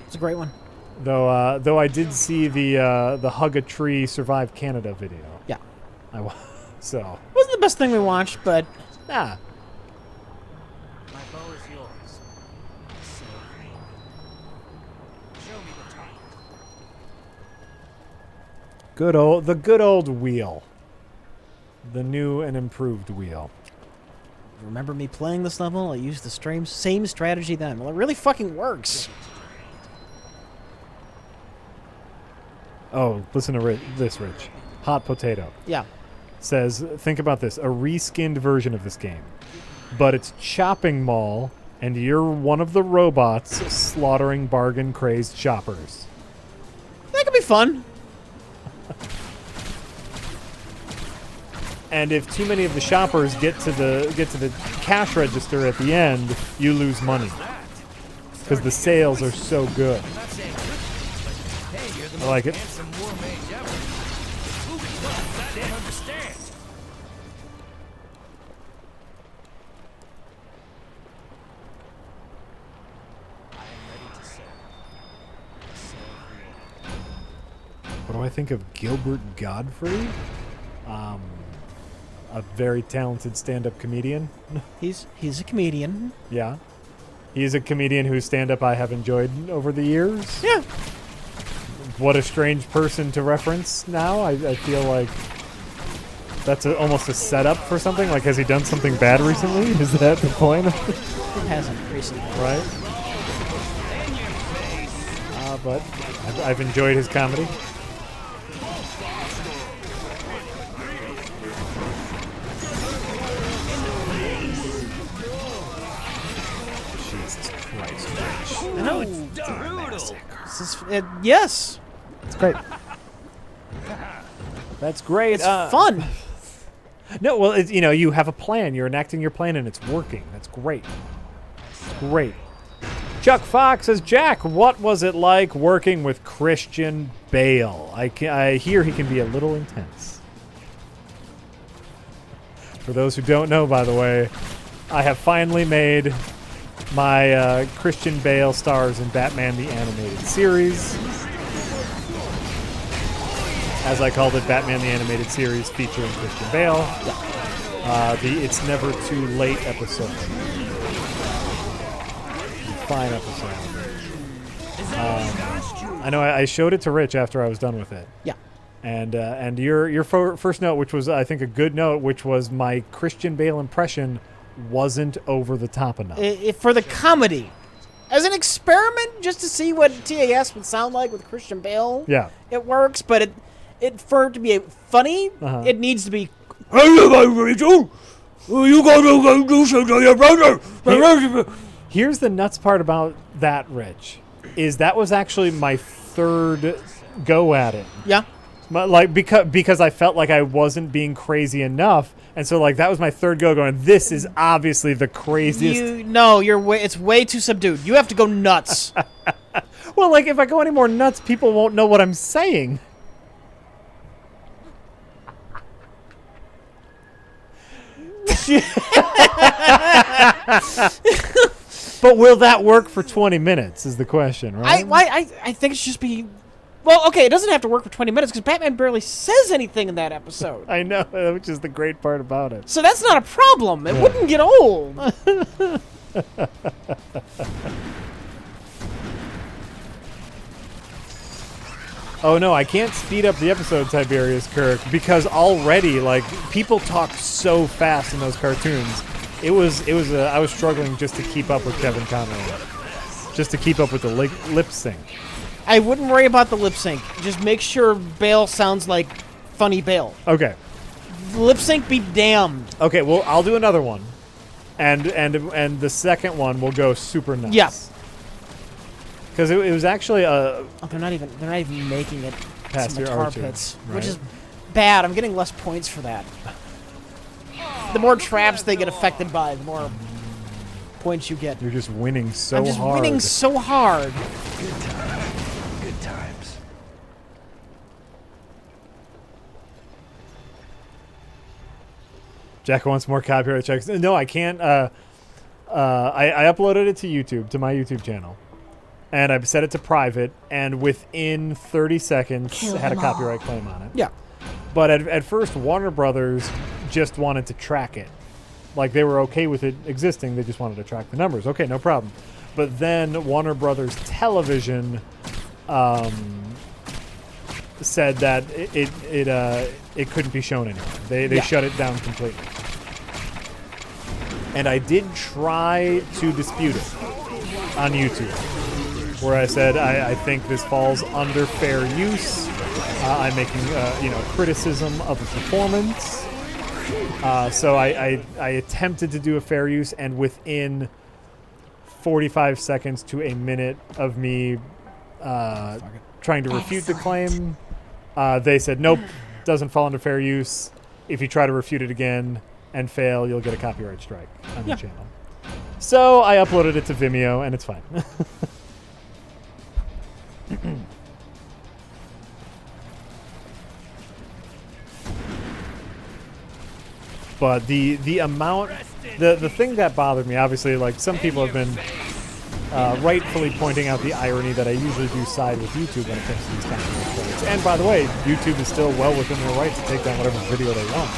It's a great one. Though I did see the Hug a Tree Survive Canada video. Yeah. So. Wasn't the best thing we watched, but Ah. My bow is yours. So, show me the target. The good old wheel. The new and improved wheel. remember me playing this level? I used the same strategy then. Well, it really fucking works. Oh, listen to this, Rich. Hot Potato Yeah. says, think about this, a reskinned version of this game. But it's Chopping Mall, and you're one of the robots slaughtering bargain-crazed shoppers. That could be fun. And if too many of the shoppers get to the cash register at the end, you lose money. Because the sales are so good. I like it. What do I think of Gilbert Godfrey? A very talented stand-up comedian. He's a comedian. Yeah. He's a comedian whose stand-up I have enjoyed over the years. Yeah. What a strange person to reference now. I feel like that's almost a setup for something. Like, has he done something bad recently? Is that the point? It hasn't recently. Right? But I've enjoyed his comedy. Jesus Christ, Rich. I know. It's brutal. Yes. It's great. That's great. It's fun. No, well, you have a plan. You're enacting your plan, and it's working. That's great. It's great. Chuck Fox says, Jack, what was it like working with Christian Bale? I hear he can be a little intense. For those who don't know, by the way, I have finally made my Christian Bale stars in Batman the Animated Series. As I called it, Batman the Animated Series featuring Christian Bale. The It's Never Too Late episode. Fine episode. I know I showed it to Rich after I was done with it. Yeah. And your first note, which was I think a good note, which was my Christian Bale impression wasn't over the top enough. For the comedy. As an experiment, just to see what TAS would sound like with Christian Bale. Yeah. It works, but for it to be funny, it needs to be. Hey, Rachel! You gotta go do something to your brother! Here's the nuts part about that, Rich, is that was actually my third go at it. Yeah. Because I felt like I wasn't being crazy enough, and so that was my third go going, this is obviously the craziest. It's way too subdued. You have to go nuts. Well, if I go any more nuts, people won't know what I'm saying. But will that work for 20 minutes is the question, right? I think it should just be. Well, okay, it doesn't have to work for 20 minutes because Batman barely says anything in that episode. I know, which is the great part about it. So that's not a problem. It wouldn't get old. Oh no, I can't speed up the episode, Tiberius Kirk, because already people talk so fast in those cartoons. I was struggling just to keep up with Kevin Conroy, just to keep up with the lip sync. I wouldn't worry about the lip sync. Just make sure Bale sounds like funny Bale. Okay. Lip sync be damned. Okay, well I'll do another one, and the second one will go super nuts. Yeah. Because it was actually they're not even making it past your tar Archer, pits, right? which is bad. I'm getting less points for that. The more traps they get affected by, the more points you get. You're just winning so hard. I'm just winning so hard. Good times. Jack wants more copyright checks. No, I can't. I uploaded it to YouTube, to my YouTube channel. And I set it to private, and within 30 seconds, had a copyright claim on it. Yeah. But at first, Warner Brothers just wanted to track it. Like, they were okay with it existing, they just wanted to track the numbers. Okay, no problem. But then Warner Brothers Television said that it couldn't be shown anymore. They shut it down completely. And I did try to dispute it on YouTube, where I said I think this falls under fair use. I'm making criticism of the performance. So I attempted to do a fair use, and within 45 seconds to a minute of me trying to refute the claim, they said, nope, doesn't fall under fair use. If you try to refute it again and fail, you'll get a copyright strike on your channel. So I uploaded it to Vimeo, and it's fine. But the amount, the thing that bothered me, obviously, like, some people have been rightfully pointing out the irony that I usually do side with YouTube when it comes to these kinds of recordings. And by the way, YouTube is still well within their right to take down whatever video they want.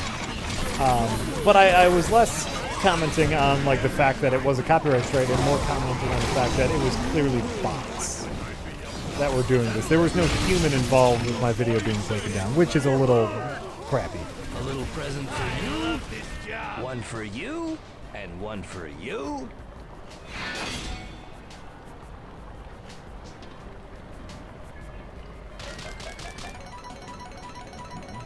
But I was less commenting on, like, the fact that it was a copyright strike, and more commenting on the fact that it was clearly bots that were doing this. There was no human involved with my video being taken down, which is a little crappy. A little present for you, one for you, and one for you.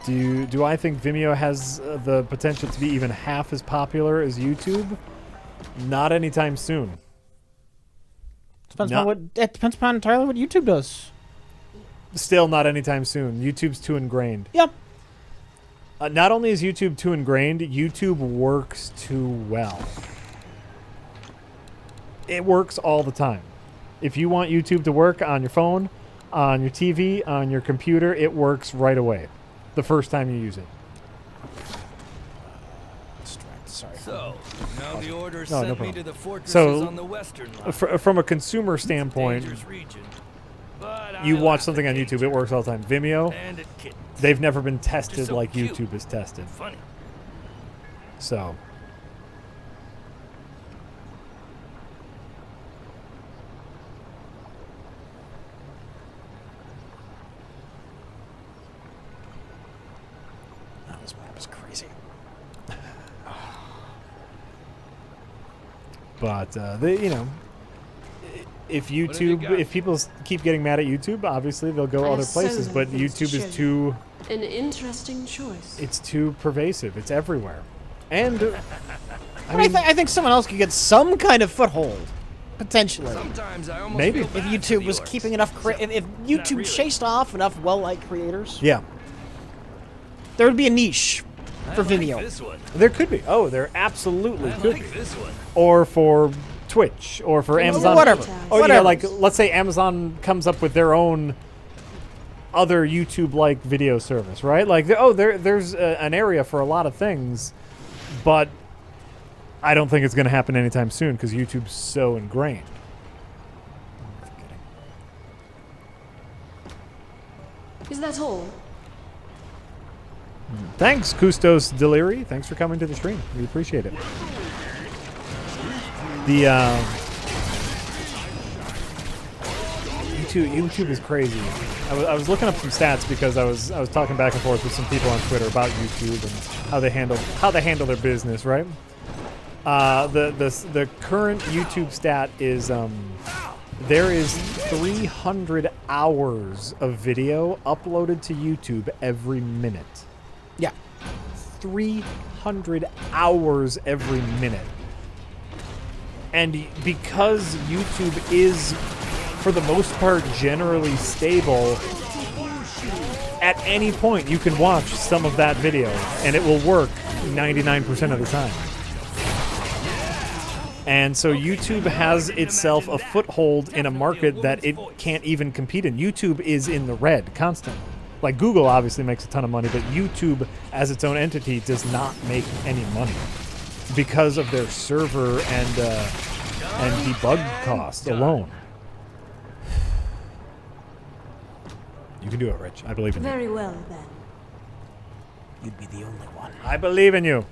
Do I think Vimeo has the potential to be even half as popular as YouTube? Not anytime soon. It depends upon entirely what YouTube does. Still not anytime soon. YouTube's too ingrained. Yep. Not only is YouTube too ingrained, YouTube works too well. It works all the time. If you want YouTube to work on your phone, on your TV, on your computer, it works right away. The first time you use it. Sorry. So, now the order No sent me problem. to the fortresses So, on the western line. From a consumer standpoint, Dangerous region, but you I watch laugh something at on YouTube, danger. it works all the time. Vimeo, And at kittens. they've never been tested Just so like cute. YouTube is tested. Funny. So, Oh, this map is crazy. but if YouTube, if people keep getting mad at YouTube, obviously they'll go I other have so places. many But things to YouTube show is too, An interesting choice. it's too pervasive. It's everywhere, and I think someone else could get some kind of foothold, potentially. Sometimes I almost Maybe. feel If bad for YouTube the was orcs. keeping enough, if YouTube really. chased off enough well-liked creators, yeah, there would be a niche I for like Vimeo. This one. there could be. Oh, there absolutely I could like be. this one. Or for Twitch, or for Amazon. Whatever. Oh, Whatever. like, let's say Amazon comes up with their own other YouTube-like video service, right? Like, there's an area for a lot of things, but I don't think it's going to happen anytime soon because YouTube's so ingrained. Is that all? Thanks, Kustos Deliri. Thanks for coming to the stream. We appreciate it. The YouTube is crazy. I was looking up some stats because I was talking back and forth with some people on Twitter about YouTube and how they handle their business, right? The current YouTube stat is there is 300 hours of video uploaded to YouTube every minute. Yeah. 300 hours every minute. And because YouTube is, for the most part, generally stable, at any point you can watch some of that video and it will work 99% of the time. And so YouTube has itself a foothold in a market that it can't even compete in. YouTube is in the red constantly. Like, Google obviously makes a ton of money, but YouTube as its own entity does not make any money. because of their server and debug cost alone. You can do it, Rich. I believe in you. Very well, then. You'd be the only one. I believe in you.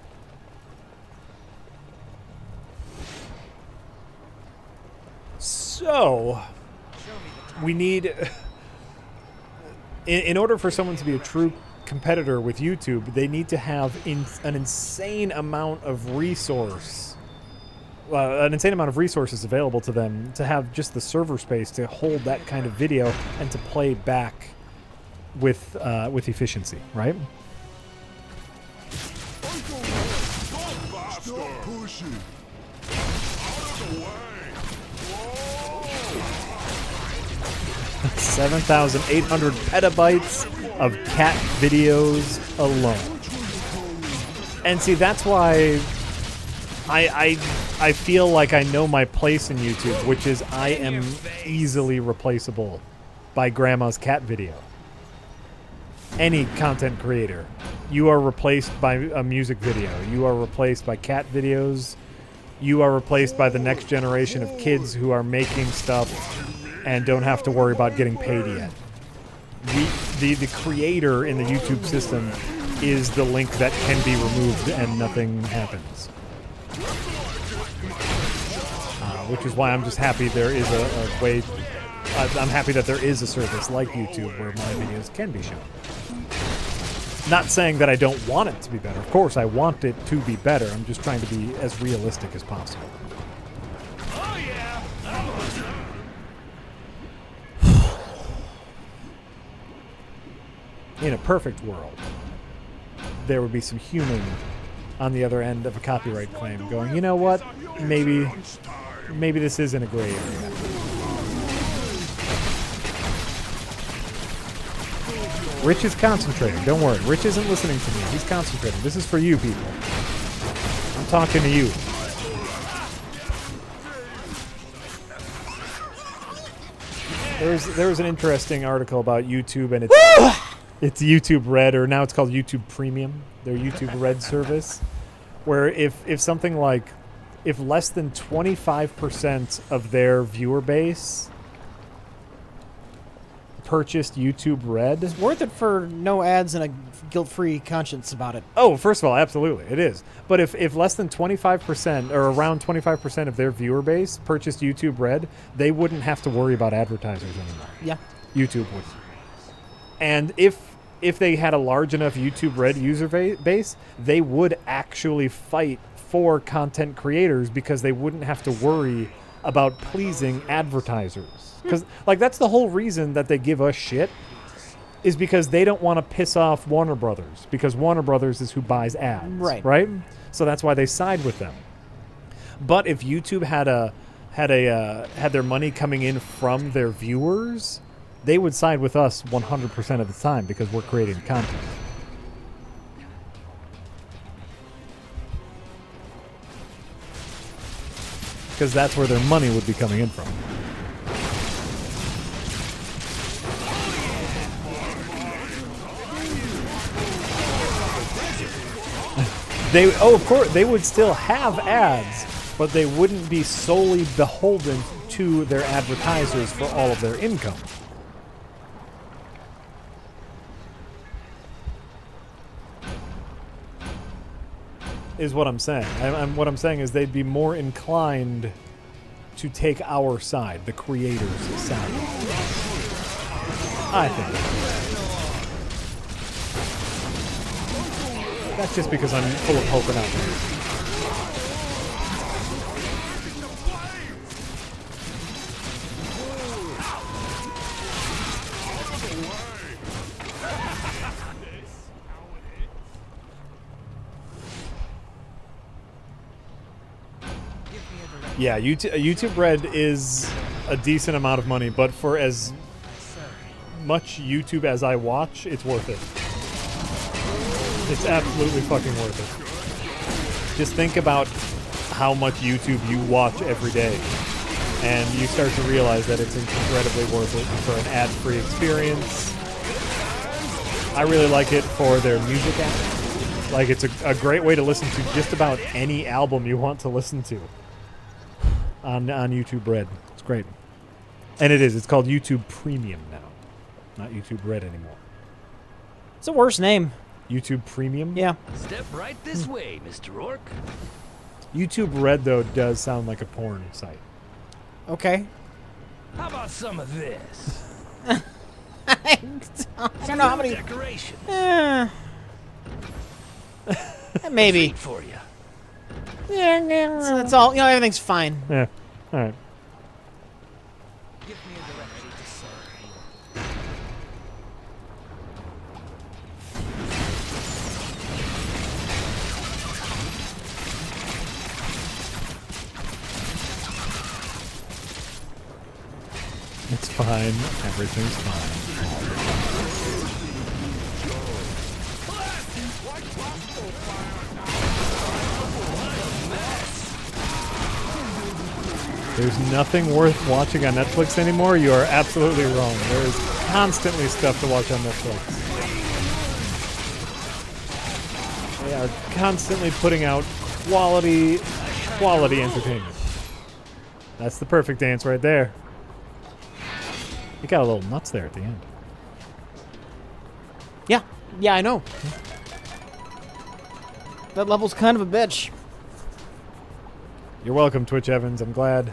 So, we need... In order for someone to be a true competitor with YouTube, they need to have an insane amount of resources available to them to have just the server space to hold that kind of video and to play back with efficiency, right? Stop pushing. 7,800 petabytes of cat videos alone. And see, that's why I feel like I know my place in YouTube, which is I am easily replaceable by Grandma's cat video. Any content creator, you are replaced by a music video. You are replaced by cat videos. You are replaced by the next generation of kids who are making stuff and don't have to worry about getting paid yet. The creator in the YouTube system is the link that can be removed and nothing happens. Which is why I'm just happy there is a way... I'm happy that there is a service like YouTube where my videos can be shown. Not saying that I don't want it to be better. Of course, I want it to be better. I'm just trying to be as realistic as possible. In a perfect world, there would be some human on the other end of a copyright claim going, you know what, maybe this isn't a gray area. Rich is concentrating. Don't worry. Rich isn't listening to me. He's concentrating. This is for you people. I'm talking to you. There was an interesting article about YouTube and it's YouTube Red, or now it's called YouTube Premium, their YouTube Red service, where if something like, if less than 25% of their viewer base purchased YouTube Red... It's worth it for no ads and a guilt-free conscience about it. Oh, first of all, absolutely, it is. But if less than 25%, or around 25% of their viewer base purchased YouTube Red, they wouldn't have to worry about advertisers anymore. Yeah. YouTube would. And if they had a large enough YouTube Red user base, they would actually fight for content creators because they wouldn't have to worry about pleasing advertisers. Because, like, that's the whole reason that they give us shit, is because they don't want to piss off Warner Brothers, because Warner Brothers is who buys ads. Right? So that's why they side with them. But if YouTube had their money coming in from their viewers, they would side with us 100% of the time because we're creating content. Because that's where their money would be coming in from. Of course, they would still have ads, but they wouldn't be solely beholden to their advertisers for all of their income. Is what I'm saying. What I'm saying is they'd be more inclined to take our side, the creators' side. I think. That's just because I'm full of hope and optimism. Yeah, YouTube Red is a decent amount of money, but for as much YouTube as I watch, it's worth it. It's absolutely fucking worth it. Just think about how much YouTube you watch every day, and you start to realize that it's incredibly worth it for an ad-free experience. I really like it for their music app. Like, it's a great way to listen to just about any album you want to listen to on YouTube Red. It's great. And it is. It's called YouTube Premium now, not YouTube Red anymore. It's a worse name. YouTube Premium? Yeah. Step right this way, Mr. Orc. YouTube Red, though, does sound like a porn site. Okay. How about some of this? I don't know how many. Decoration. Maybe. Treat for you. Yeah, that's all. You know, everything's fine. Yeah. All right. Give me a direction to serve. It's fine. Everything's fine. There's nothing worth watching on Netflix anymore. You are absolutely wrong. There is constantly stuff to watch on Netflix. They are constantly putting out quality entertainment. That's the perfect dance right there. You got a little nuts there at the end. Yeah. Yeah, I know. That level's kind of a bitch. You're welcome, Twitch Evans. I'm glad